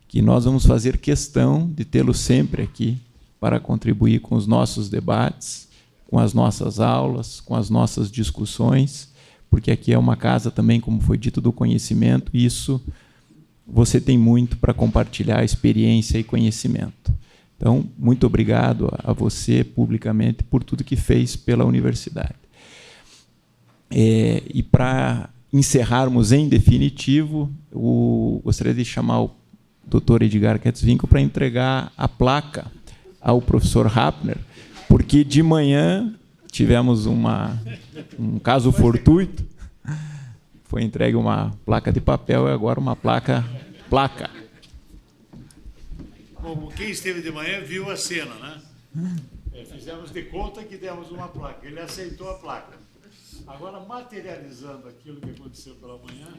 Speaker 1: que nós vamos fazer questão de tê-lo sempre aqui, para contribuir com os nossos debates, com as nossas aulas, com as nossas discussões, porque aqui é uma casa também, como foi dito, do conhecimento, e isso você tem muito para compartilhar experiência e conhecimento. Então, muito obrigado a você, publicamente, por tudo que fez pela universidade. E para encerrarmos em definitivo, gostaria de chamar o Dr. Edgar Ketzwinkel para entregar a placa ao professor Rapner, porque de manhã tivemos um caso fortuito, foi entregue uma placa de papel e agora uma placa.
Speaker 8: Bom, quem esteve de manhã viu a cena, né? Fizemos de conta que demos uma placa, ele aceitou a placa. Agora, materializando aquilo que aconteceu pela manhã,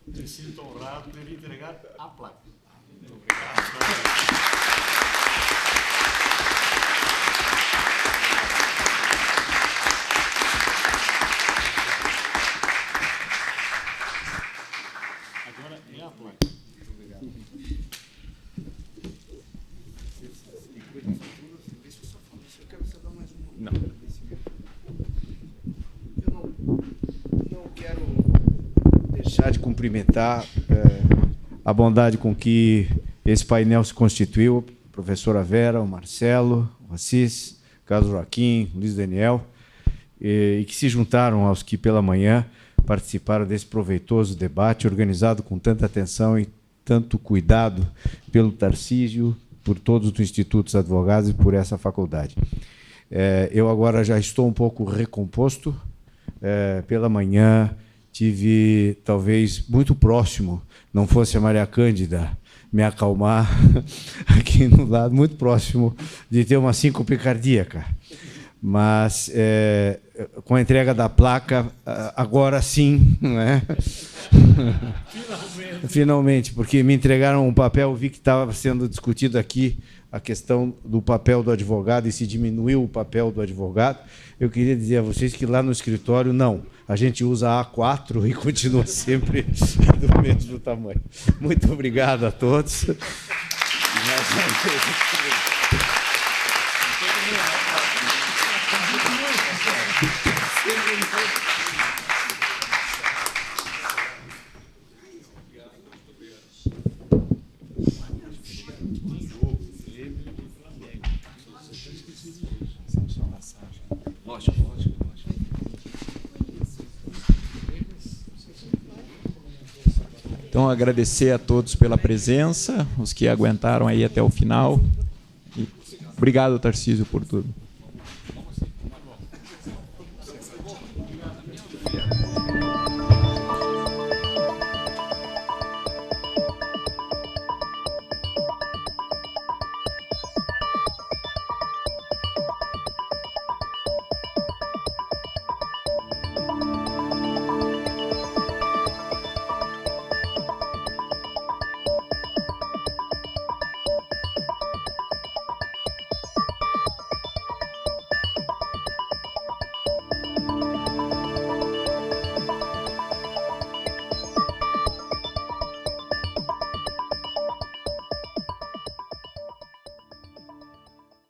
Speaker 8: me sinto honrado de lhe entregar a placa. Muito obrigado.
Speaker 1: Não.
Speaker 9: Eu não quero deixar de cumprimentar a bondade com que esse painel se constituiu, a professora Vera, o Marcelo, o Assis, Carlos Joaquim, Luiz Daniel, e que se juntaram aos que pela manhã participaram desse proveitoso debate, organizado com tanta atenção e tanto cuidado pelo Tarcísio, por todos os institutos advogados e por essa faculdade. Eu agora já estou um pouco recomposto. Pela manhã tive, talvez, muito próximo, não fosse a Maria Cândida me acalmar, aqui no lado, muito próximo de ter uma síncope cardíaca. Mas, com a entrega da placa, agora sim, não é? Finalmente, porque me entregaram um papel, vi que estava sendo discutido aqui a questão do papel do advogado e se diminuiu o papel do advogado. Eu queria dizer a vocês que lá no escritório, não. a gente usa A4 e continua sempre do mesmo tamanho. Muito obrigado a todos.
Speaker 1: Então, agradecer a todos pela presença, os que aguentaram aí até o final. E obrigado, Tarcísio, por tudo.